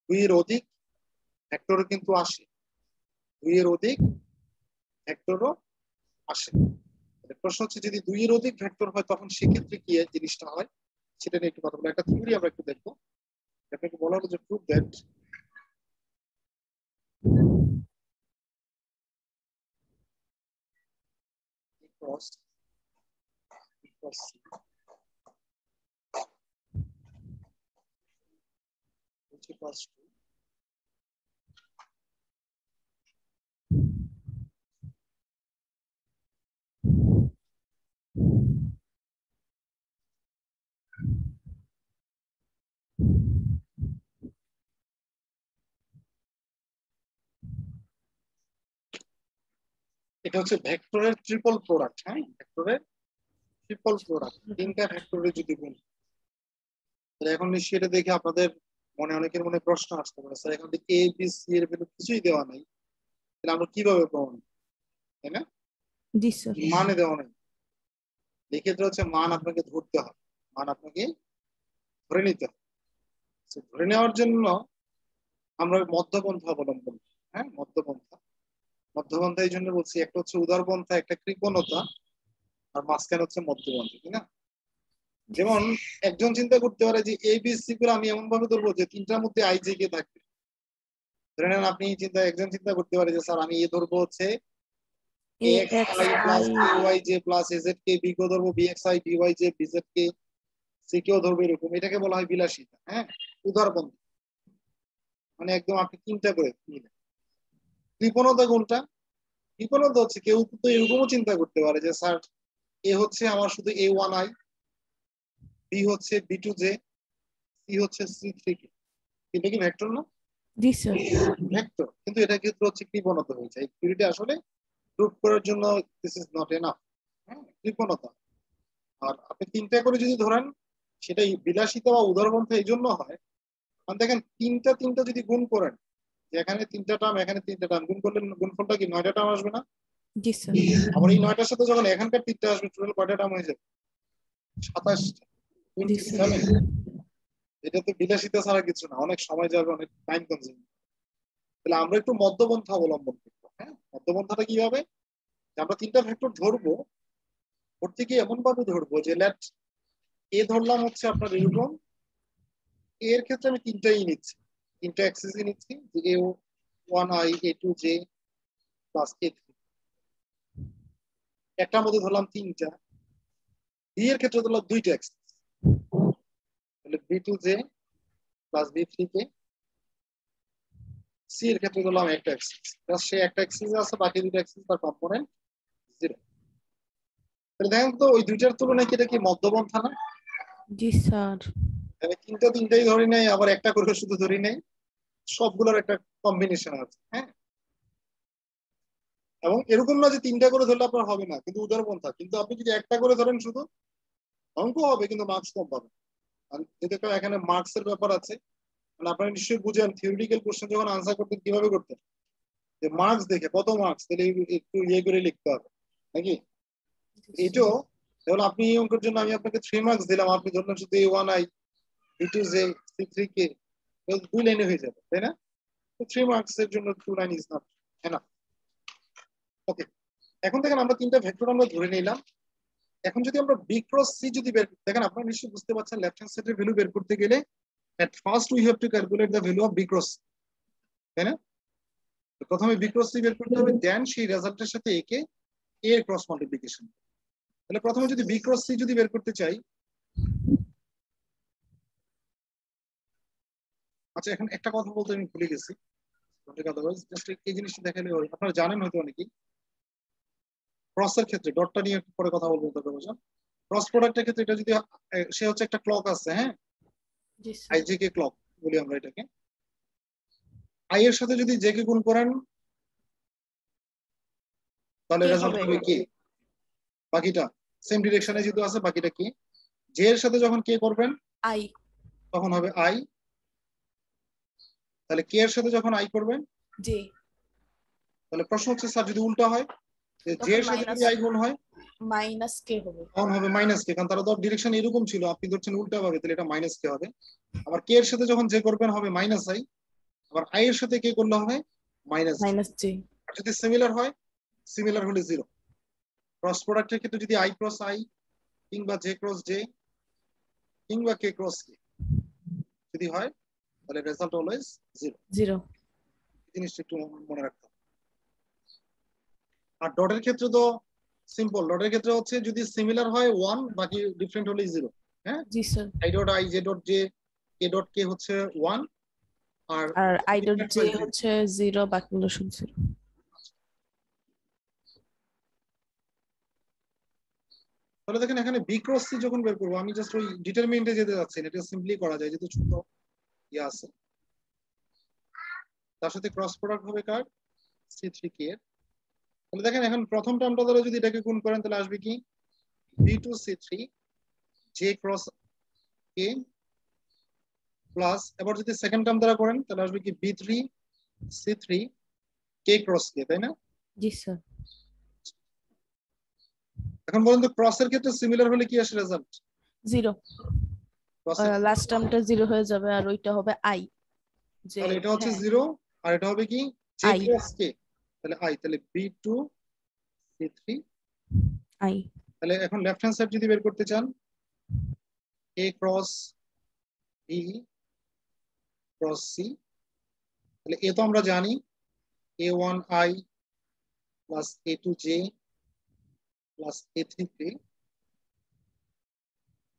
দুইয়ের অধিক ভেক্টরও কিন্তু আসে, দুইয়ের অধিক ভেক্টরও আসে। প্রশ্ন হচ্ছে যদি দুইয়ের অধিক ভেক্টর হয় তখন সেক্ষেত্রে কি জিনিসটা হয়, সেটা নিয়ে একটু কথা বলবো। একটা থিওরি আমরা একটু দেখবো, আপনাকে বলা হলো যে prove that cross C which equals to এটা হচ্ছে ভেক্টরের ট্রিপল প্রোডাক্ট। হ্যাঁ, ভেক্টরের ট্রিপল প্রোডাক্ট, তিনটা ভেক্টরের যদি গুণ। তাহলে এখন নিশ্চয়ই এটা দেখে আপনাদের মনে অনেকের মনে প্রশ্ন আসতে পারে, স্যার এখান থেকে এ বি সি এর ভ্যালু কিছুই দেওয়া নাই, তাহলে আমরা কিভাবে প্রমাণ, তাই না? জি স্যার। মানে দেওয়া নাই, এক্ষেত্রে হচ্ছে মান আপনাকে ধরতে হবে, মান আপনাকে ধরে নিতে হবে। ধরে নেওয়ার জন্য আমরা মধ্যপন্থা অবলম্বন করি। হ্যাঁ, মধ্যপন্থা এই জন্য বলছি, একটা হচ্ছে উদারপন্থা, একটা কৃপণতা, আর মাঝখানে হচ্ছে মধ্যপন্থা, তাই না? যেমন একজন চিন্তা করতে পারে যে এ বি সি গুলো আমি এমন ভাবে ধরবো যে তিনটার মধ্যে আই জে কে থাকবে। ধরে নেন আপনি একজন চিন্তা করতে পারে যে স্যার আমি এ ধরবো হচ্ছে X I plus K Y J plus AZ K, B কেও ধরবো B X I B Y J BZ K, C কেও ধরবো, এরকম। এটাকে বলা হয় বিলাসিতা। হ্যাঁ, উদারপন্থা মানে একদম আপনি চিন্তা করে নিলেন। কৃপণতা কোনটা? কৃপণতা হচ্ছে কেউ তো এরকমও চিন্তা করতে পারে যে স্যার এ হচ্ছে আমার শুধু এ ওয়ান আই, বি হচ্ছে বি টু জে, সি হচ্ছে সি থ্রি কে। এটা কি ভেক্টর না? জি স্যার। ভেক্টর, কিন্তু এটা ক্ষেত্রে হচ্ছে কৃপণতা হয়ে যায়। থিওরিটা আসলে প্রুভ করার জন্য দিস ইজ নট এনাফ। হ্যাঁ, কৃপণতা। আর আপনি তিনটা করে যদি ধরেন, সেটাই বিলাসিতা বা উদারপন্থা এই জন্য হয়, কারণ দেখেন তিনটা তিনটা যদি গুণ করেন, যে এখানে তিনটা টার্ম এখানে তিনটা টার্ম গুণ করলে গুণফলটা কি 9টা টার্ম আসবে না? জি স্যার। আবার এই 9টার সাথে যখন এখানকার তিনটা আসবে, টোটাল কয়টা টার্ম হয়ে যাবে? 27টা। জি স্যার। এটা তো বিলাসিতা ছাড়া কিছু না, অনেক সময় যাবে, অনেক টাইম কনজিউমিং। তাহলে আমরা একটু মধ্যপন্থা অবলম্বন করবো। হ্যাঁ, মধ্যপন্থাটা কি হবে? আমরা তিনটা ভেক্টর ধরবো, ধরতে গিয়ে এমন ভাবে ধরবো যে লেট এ ধরলাম হচ্ছে আপনার এরকম, এর ক্ষেত্রে আমি তিনটাই নিচ্ছি, তিনটা অ্যাক্সিসই নিচ্ছি, যে a one i, a two J plus a three. একটার মধ্যে ধরলাম তিনটা, বি এর ক্ষেত্রে ধরলাম দুইটা অ্যাক্সিস, তাহলে B two J plus B three K. C এর ক্ষেত্রে ধরলাম একটা অ্যাক্সিস, প্লাস সে একটা অ্যাক্সিস আছে, বাকি দুটো অ্যাক্সিস তার কম্পোনেন্ট জিরো। তাহলে দেখেন তো ওই দুইটার তুলনায় কি এটা কি মধ্যপন্থা না? জি স্যার। তাহলে তিনটাই ধরি নাই, আবার একটা করে শুধু ধরি নাই, সবগুলোর একটা কম্বিনেশন আছে। হ্যাঁ, এবং এরকম না যে তিনটা করে ধরলে আপনার হবে না, কিন্তু উদারপন্থা। কিন্তু আপনি যদি একটা করে ধরেন শুধু, অঙ্ক হবে কিন্তু মার্কস কম পাবেন। আর যদি এখানে মার্কস এর ব্যাপার আছে, মানে আপনারা নিশ্চয়ই বুঝেন থিওরিটিক্যাল কোশ্চেন যখন আনসার করতেন কিভাবে করতেন, যে মার্কস দেখে কত মার্কস, তাহলে একটু ইয়ে করে লিখতে হবে নাকি? এটাও যেমন আপনি এই অঙ্কের জন্য আমি আপনাকে 3 মার্কস দিলাম, আপনি ধরলেন শুধু a one i, b two j, c three k, 2 লাইনে হয়ে যাবে, তাই না? তো 3 মার্কস এর জন্য 2 লাইন ইজ নট এনাফ। ওকে, এখন দেখেন আমরা তিনটা ভেক্টর আমরা ধরে নিলাম। এখন যদি আমরা বি ক্রস সি যদি বের, দেখেন আপনারা নিশ্চয়ই বুঝতে পারছেন লেফট হ্যান্ড সাইডের ভ্যালু বের করতে গেলে at first we have to calculate the value of b cross c, তাই না? প্রথমে বি ক্রস সি বের করতে হবে, দেন সেই রেজাল্টের সাথে একে এ ক্রস মাল্টিপ্লিকেশন। তাহলে প্রথমে যদি বি ক্রস সি যদি বের করতে চাই, আচ্ছা এখন একটা কথা বলতে আমি ভুলে গেছি, জাস্ট এই জিনিসটা দেখালে আপনারা জানেন হয়তো অনেকেই, ক্রসের ক্ষেত্রে ডটটা নিয়ে একটু পরে কথা বলবো, তবে বুঝলাম ক্রস প্রোডাক্টের ক্ষেত্রে এটা যদি সে হচ্ছে একটা ক্লক আছে, হ্যাঁ, জি sir. I j k clock বলি আমরা এটাকে। আই এর সাথে যদি জে কে গুণ করেন, তাহলে কে রেজাল্ট হবে? হবে কে, বাকিটা সেম ডিরেকশনে যেহেতু আছে বাকিটা কে। জে এর সাথে যখন কে করবেন আই। তখন হবে আই, তাহলে কে এর সাথে যখন আই করবেন, জে। তাহলে প্রশ্ন হচ্ছে স্যার যদি উল্টা হয়, যে জে তখন এর সাথে যদি আই গুণ হয় মাইনাস কে হবে। তখন হবে মাইনাস কে, কারণ তারা তো ডিরেকশন এরকম ছিল, আপনি ধরছেন উল্টা ভাবে, তাহলে এটা মাইনাস কে হবে। আবার কে এর সাথে যখন জে করবেন হবে মাইনাস আই, আবার আই এর সাথে কে করলে হবে মাইনাস জে। Minus j. আর যদি সিমিলার হয়, সিমিলার হলে জিরো। ক্রস প্রোডাক্টের ক্ষেত্রে যদি আই ক্রস আই কিংবা জে ক্রস জে কিংবা কে ক্রস কে যদি হয়, তাহলে রেজাল্ট অলওয়েজ জিরো। জিরো। জিনিসটা একটু মনে রাখতে হবে। আর ডটের ক্ষেত্রে তো সিম্পল ডটের ক্ষেত্রে হচ্ছে যদি সিমিলার হয় 1, বাকি ডিফারেন্ট হলে 0। হ্যাঁ, জি sir. i dot i, j dot j, k dot k হচ্ছে 1, আর আর আই ডট different জে হয় 0। হচ্ছে 0, বাকিগুলো সব 0। তাহলে দেখেন এখানে বি ক্রস সি যখন বের করবো, আমি জাস্ট ওই ডিটারমিনেন্টে যেতে যাচ্ছি না, এটা সিম্পলি করা যায় যেহেতু ছোট ইয়ে আছে। তার সাথে ক্রস প্রোডাক্ট হবে কার, C3k এর। তাহলে দেখেন এখন প্রথম টার্মটা দ্বারা যদি এটাকে গুণ করেন তাহলে আসবে কি B2C3 J cross K, plus এবার যদি সেকেন্ড টার্ম দ্বারা করেন তাহলে আসবে কি B3C3 K ক্রস K, তাই না? জি স্যার। এখন বলেন তো ক্রসের ক্ষেত্রে সিমিলার হলে কি আসে রেজাল্ট? 0, ক্রসের লাস্ট টার্মটা 0 হয়ে যাবে, আর ওইটা হবে আই। যে তাহলে এটা হচ্ছে হ্যাঁ 0, আর এটা হবে কি J আই। ক্রস K, তাহলে I, তাহলে B2C3। আই। তাহলে এখন লেফট হ্যান্ড সাইড যদি বের করতে চান, A cross B cross C, তাহলে A তো আমরা জানি A1I plus A2J plus A3K,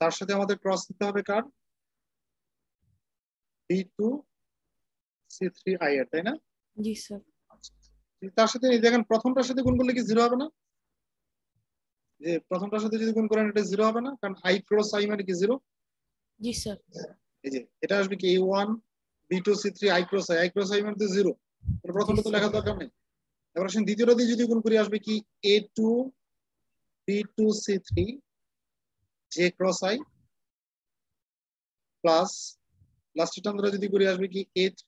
তার সাথে আমাদের ক্রস দিতে হবে কার, B2C3I এর, তাই না? জি স্যার। তার সাথে এই দেখেন প্রথমটার সাথে গুণ করলে কি 0 হবে না? যে প্রথমটার সাথে যদি গুণ করেন এটা 0 হবে না, কারণ I ক্রস I মানে কি 0। জি স্যার। এই যে এটা আসবে কি A1 B2C3 I cross I, I cross I মানে তো 0, প্রথমটা তো লেখার দরকার নেই। এবার আসেন দ্বিতীয়টা দিয়ে যদি গুণ করি আসবে কি A2 B2C3 J cross I, plus লাস্টের টার্ম দ্বারা যদি করি আসবে কি A3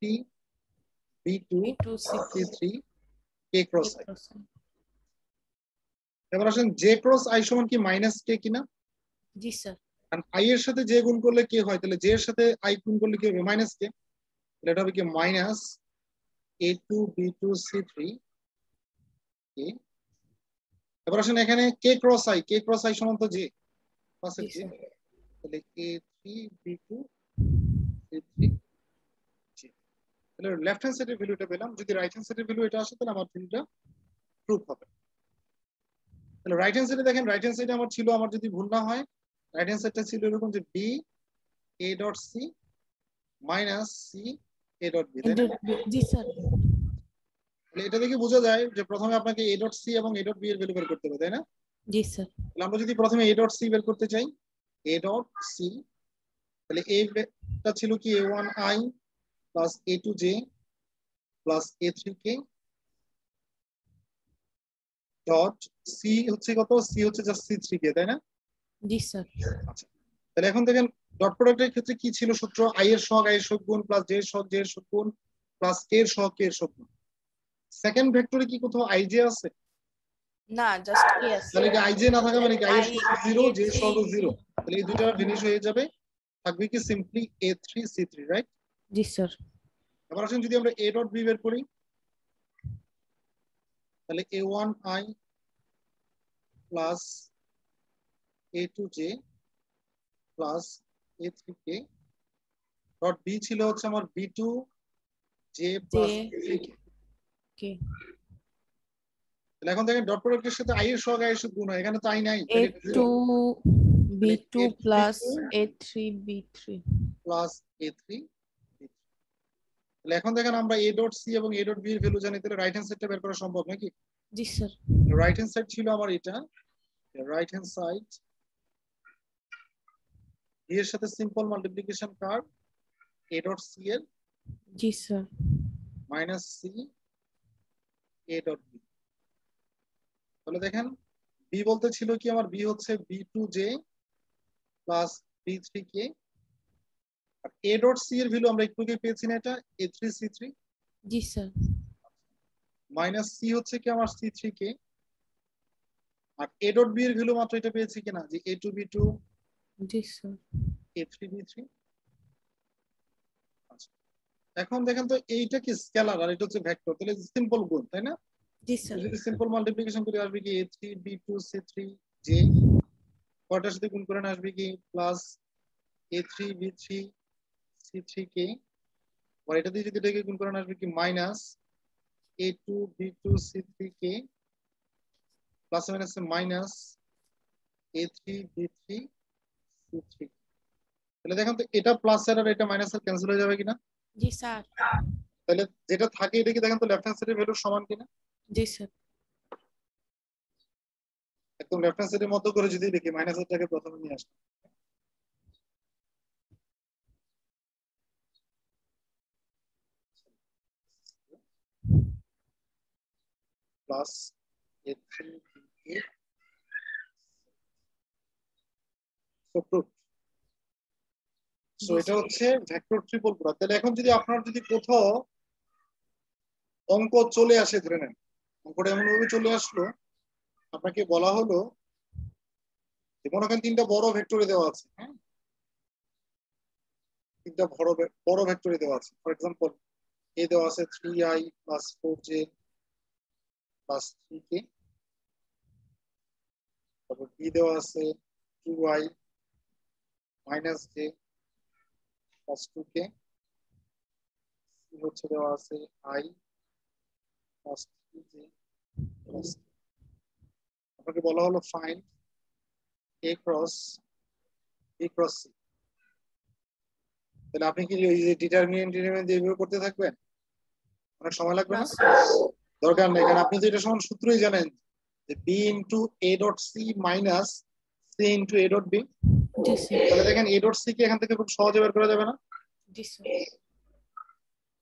B2C3 K cross I। এবার আসেন J ক্রস I সমান কি মাইনাস K কিনা? জি স্যার। কারণ I এর সাথে J গুণ করলে K হয়, তাহলে J এর সাথে I গুণ করলে কি হবে, মাইনাস K। তাহলে এটা হবে কি মাইনাস A2 B2C3 K। এবার আসেন এখানে K ক্রস I সমান তো J পাশের J, তাহলে A3 B2C3 J। তাহলে লেফট হ্যান্ড সাইডের ভ্যালুটা পেলাম, যদি রাইট হ্যান্ড সাইডের ভ্যালু এটা আসে তাহলে আমার ভ্যালুটা প্রুফ হবে। তাহলে রাইট হ্যান্ড সাইডে দেখেন, রাইট হ্যান্ড সাইডে আমার ছিল, আমার যদি ভুল না হয় রাইট হ্যান্ড সাইডটা ছিল এরকম যে B A dot C minus C A dot B, তাই না? জি স্যার। তাহলে এটা দেখে বোঝা যায় যে প্রথমে আপনাকে A ডট C এবং A ডট B এর ভ্যালু বের করতে হবে, তাই না? জি স্যার। তাহলে আমরা যদি প্রথমে A ডট C বের করতে চাই, A ডট C, তাহলে টা ছিল কি A1I plus A2J plus A3K dot C হচ্ছে কত, C হচ্ছে জাস্ট C3K, তাই না? জি স্যার। আচ্ছা, তাহলে এখন দেখেন ডট প্রোডাক্টের ক্ষেত্রে কি ছিল সূত্র, I এর সহগ I এর সহগ গুণ প্লাস J এর সহগ J এর সহগ গুণ প্লাস K এর সহগ K এর সহগ গুণ। সেকেন্ড ভেক্টরে কি কোথাও IJ আছে? না, জাস্ট কে আছে। তাহলে কি IJ না থাকা মানে কি I এর সহগ 0 J এর সহগ 0, তাহলে এই দুইটা ফিনিশ হয়ে যাবে, থাকবে কি সিম্পলি A3C3, রাইট? জি স্যার। এবার আসেন যদি আমরা A ডট B বের করি, তাহলে A1I plus A2J plus A3K dot B ছিল হচ্ছে আমার B2J প্লাস A3K। কে তাহলে এখন দেখেন ডট প্রোডাক্টের সাথে I এর সহগ I এর সহগ গুণ হয়, এখানে তো I নাই, তাহলে এটা A2 0 B2 plus A2 A3 B3 plus A3। তাহলে এখন দেখেন আমরা A ডট C এবং A ডট B এর ভ্যালু জানি, তাহলে রাইট হ্যান্ড সাইডটা বের করা সম্ভব নাকি? জি স্যার। রাইট হ্যান্ড সাইড ছিল আমার এটা, রাইট হ্যান্ড সাইড B এর সাথে সিম্পল মাল্টিপ্লিকেশন কার A ডট C এর জি sir. Minus C A dot B। তাহলে দেখেন B বলতে ছিল কি আমার B হচ্ছে B2J প্লাস B3K, আর A ডট C এর ভ্যালু আমরা একটু আগে পেয়েছি না, এটা A3C3 জি স্যার। মাইনাস C হচ্ছে কি আমার C3K, আর A ডট B এর ভ্যালু মাত্র এটা পেয়েছি কিনা যে A2B2 জি স্যার। A3B3। আচ্ছা, এখন দেখেন তো এইটা কি স্কেলার আর এটা হচ্ছে ভেক্টর, তাহলে সিম্পল গুণ, তাই না? জি স্যার। যদি সিম্পল মাল্টিপ্লিকেশন করে আসবে কি A3B2C3J, কয়টার সাথে গুণ করে আসবে কি প্লাস A3B3C3K, আর এটা দিয়ে যদি এটাকে গুণ করে আসবে কি minus A2B2C3K plus minus minus a3 b3 c3। তাহলে দেখেন তো এটা প্লাস এর আর এটা মাইনাস এর ক্যান্সেল হয়ে যাবে কিনা? জি স্যার। তাহলে যেটা থাকে এটা কি দেখেন তো লেফট হ্যান্ড সাইডের ভ্যালু সমান কিনা? জি স্যার। একদম লেফট হ্যান্ড সাইডের মতো করে যদি দেখি মাইনাস এরটাকে প্রথমে নিয়ে আসি, প্লাস a3 b3 সো এটা হচ্ছে ভেক্টর ট্রিপল প্রোডাক্ট। তাহলে এখন যদি আপনার যদি কোথাও অঙ্ক চলে আসে, ধরে নেন অঙ্কটা এমন ভাবে চলে আসলো, আপনাকে বলা হলো যে মনে করেন তিনটা বড় ভেক্টরে দেওয়া আছে, হ্যাঁ তিনটা বড় ভেক্টরে দেওয়া আছে। ফর এক্সাম্পল এ দেওয়া আছে 3i plus 4j plus 3k, তারপর বি দেওয়া আছে 2i minus j plus 2k, C হচ্ছে দেওয়া আছে i প্লাস 3j প্লাস। আপনাকে বলা হলো find a cross b cross c। তাহলে আপনি কি ওই যে ডিটারমিনেন্ট দিয়ে এভাবে করতে থাকবেন? অনেক সময় লাগবে না? দরকার নেই, কারণ আপনি তো এটা সমান সূত্রই জানেন যে b into a dot c minus c into a dot b। G sir. তাহলে দেখেন a ডট c কে এখান থেকে খুব সহজে বের করা যাবে না? জি স্যার।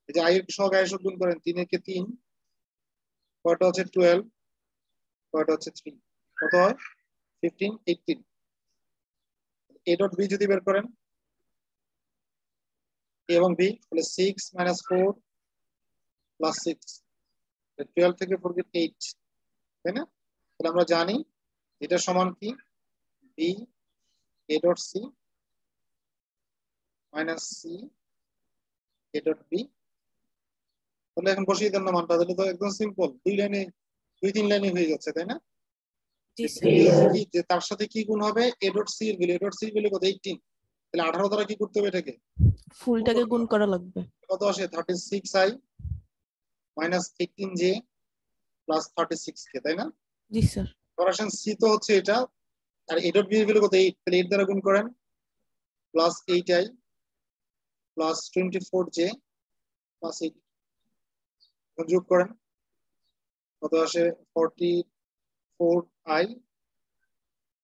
এই যে i এর সহগ i এর সহগ গুণ করেন, 3 একে 3, কয়টা হচ্ছে 12, কয়টা হচ্ছে 3, কত হয় 15 18। a ডট b যদি বের করেন a এবং b, তাহলে 6 মাইনাস 4 প্লাস 6, 12 থেকে 4 গেট 8, তাই না? তাহলে আমরা জানি এটা সমান কি b a dot c minus c a dot b। তাহলে এখন বসিয়ে দেন না মানটা, তাহলে তো একদম সিম্পল, দুই তিন লাইনে হয়ে যাচ্ছে, তাই না? জি স্যার। যে তার সাথে কি গুণ হবে a ডট c এর ভ্যালু, a ডট c এর ভ্যালু কত 18, তাহলে 18 দ্বারা কি করতে হবে এটাকে ফুলটাকে গুণ করা লাগবে। কত আসে 36i minus 18j plus 36k, তাই না? জি স্যার। অপারেশন সি তো হচ্ছে এটা, আর a ডট b এর ভ্যালু কত 8, তাহলে 8 দ্বারা গুণ করেন plus 8i plus 24j plus 8, যোগ করেন কত আসে 44i,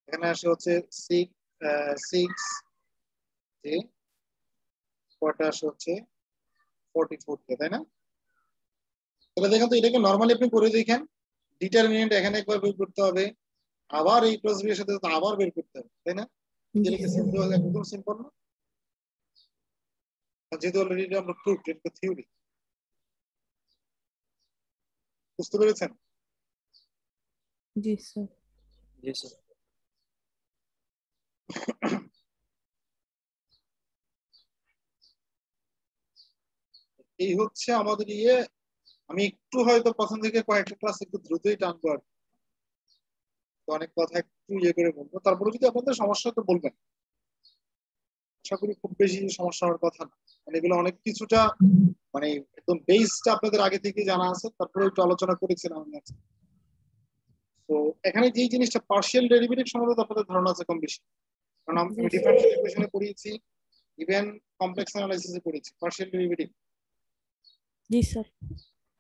এখানে আসে হচ্ছে 6j, কয়টা আসে হচ্ছে 44k, তাই না? তাহলে দেখেন তো এটাকে নরমালি আপনি করে দেখেন, ডিটারমিনেন্ট এখানে একবার বের করতে হবে, আবার এই প্লাস বি এর সাথে আবার বের করতে হবে, তাই না? এটা কি সিম্পল, একদম সিম্পল না? যেহেতু অলরেডি আমরা প্রুফ, এটা থিওরি, বুঝতে পেরেছেন? জি স্যার। Yes, sir. এই হচ্ছে আমাদের ইয়ে। আমি একটু হয়তো প্রথম থেকে কয়েকটা ক্লাস একটু দ্রুতই টানবো, আর তো অনেক কথা একটু ইয়ে করে বলবো, তারপরে যদি আপনাদের সমস্যা তো বলবেন, আশা করি খুব বেশি সমস্যা হওয়ার কথা না। মানে এগুলো অনেক কিছুটা মানে একদম বেসটা আপনাদের আগে থেকে জানা আছে, তারপরে একটু আলোচনা করেছিলাম আমি আজকে। তো এখানে যে জিনিসটা পার্শিয়াল ডেরিভেটিভ সম্বন্ধে আপনাদের ধারণা আছে কম বেশি, কারণ আমি ডিফারেন্সিয়াল ইকুয়েশনে পড়িয়েছি, ইভেন কমপ্লেক্স অ্যানালাইসিসে পড়েছি পার্শিয়াল ডেরিভেটিভ। জি স্যার।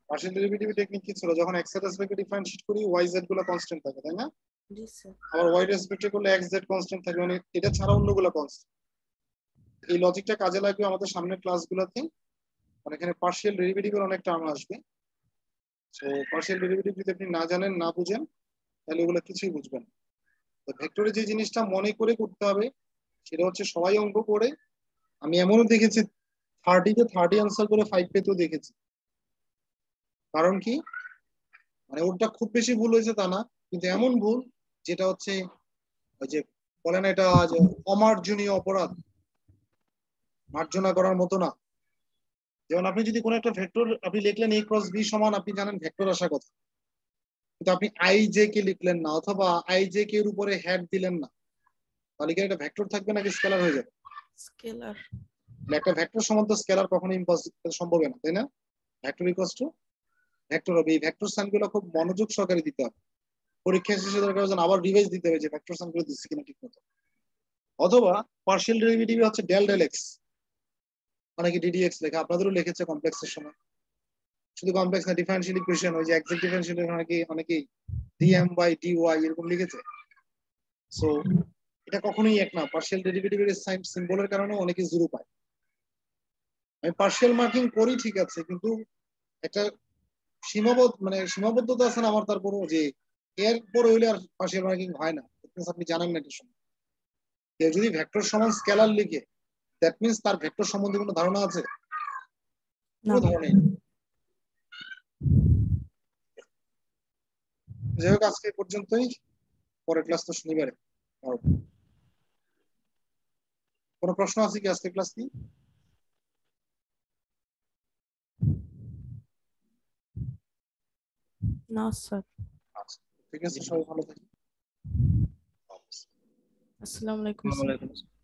পার্শিয়াল ডেরিভেটিভ টেকনিক কি ছিল, যখন এক্স এর রেসপেক্টে ডিফারেন্সিয়েট করি ওয়াই জেড গুলো কনস্ট্যান্ট থাকে, তাই না? জি স্যার। আবার ওয়াই রেসপেক্টে করলে এক্স জেড কনস্ট্যান্ট থাকে, মানে এটা ছাড়া অন্যগুলো কনস্ট্যান্ট। এই লজিকটা কাজে লাগবে আমাদের সামনের ক্লাসগুলোতে, মানে এখানে পার্শিয়াল ডেরিভেটিভের অনেক টার্ম আসবে। তো পার্শিয়াল ডেরিভেটিভ যদি আপনি না জানেন না বুঝেন তাহলে ওগুলো কিছুই বুঝবেন না। তো ভেক্টরে যে জিনিসটা মনে করে করতে হবে সেটা হচ্ছে সবাই অঙ্ক করে, আমি এমনও দেখেছি 30-তে 30 আনসার করে 5 পেতেও দেখেছি। কারণ কি, মানে ওটা খুব বেশি ভুল হয়েছে তা না, কিন্তু এমন ভুল যেটা হচ্ছে ওই যে বলে না এটা যে অমার্জনীয় অপরাধ, মার্জনা করার মতো না। যেমন আপনি যদি কোনো একটা ভেক্টর আপনি লিখলেন a ক্রস b সমান, আপনি জানেন ভেক্টর আসার কথা, কিন্তু আপনি আই জে কে লিখলেন না, অথবা আই জে কে এর উপরে হ্যাড দিলেন না, তাহলে কি একটা ভেক্টর থাকবে নাকি স্কেলার হয়ে যাবে? স্কেলার। একটা ভেক্টর সমান তো স্কেলার কখনো ইম্পসিবল, সম্ভব না, তাই না? ভেক্টর ইকুয়ালস টু ভেক্টর হবে। এই ভেক্টর সাইনগুলো খুব মনোযোগ সহকারে দিতে হবে, পরীক্ষা শেষে দরকার যেন আবার রিভাইজ দিতে হবে যে ভেক্টর সাম করে দিচ্ছি কিনা ঠিক মতো। অথবা পার্শিয়াল ডেরিভেটিভ হচ্ছে ডেল ডেল এক্স, অনেকে ডিডিএক্স লেখা, আপনাদেরও লিখেছে কমপ্লেক্সের সময়। শুধু কমপ্লেক্স না, ডিফারেনশিয়াল ইকুয়েশন, ওই যে এক্সাক্ট ডিফারেনশিয়াল অনেকেই ডিএম বাই ডিওয়াই এরকম লিখেছে। সো এটা কখনোই এক না, পার্শিয়াল ডেরিভেটিভের সাইন সিম্বলের কারণে অনেকে জিরো পায়। আমি পার্শিয়াল মার্কিং করি ঠিক আছে, কিন্তু একটা সীমাবদ্ধতা আছে না আমার, তারপরও যে এর পরে হইলে আর পার্শিয়াল মার্কিং হয় না। আপনি জানেন না এটা সময়, কেউ যদি ভেক্টর সমান স্কেলার লিখে দ্যাট মিন্স তার ভেক্টর সম্বন্ধে কোনো ধারণা আছে? কোনো ধারণাই নেই। যাই হোক, আজকে পর্যন্তই, পরের ক্লাস তো শনিবারে। কোনো প্রশ্ন আছে কি আজকে ক্লাস নিয়ে? না স্যার। আচ্ছা, ঠিক আছে, সবাই ভালো থাকবেন। আসসালামু আলাইকুম আসসালামু স্যার। আলাইকুম।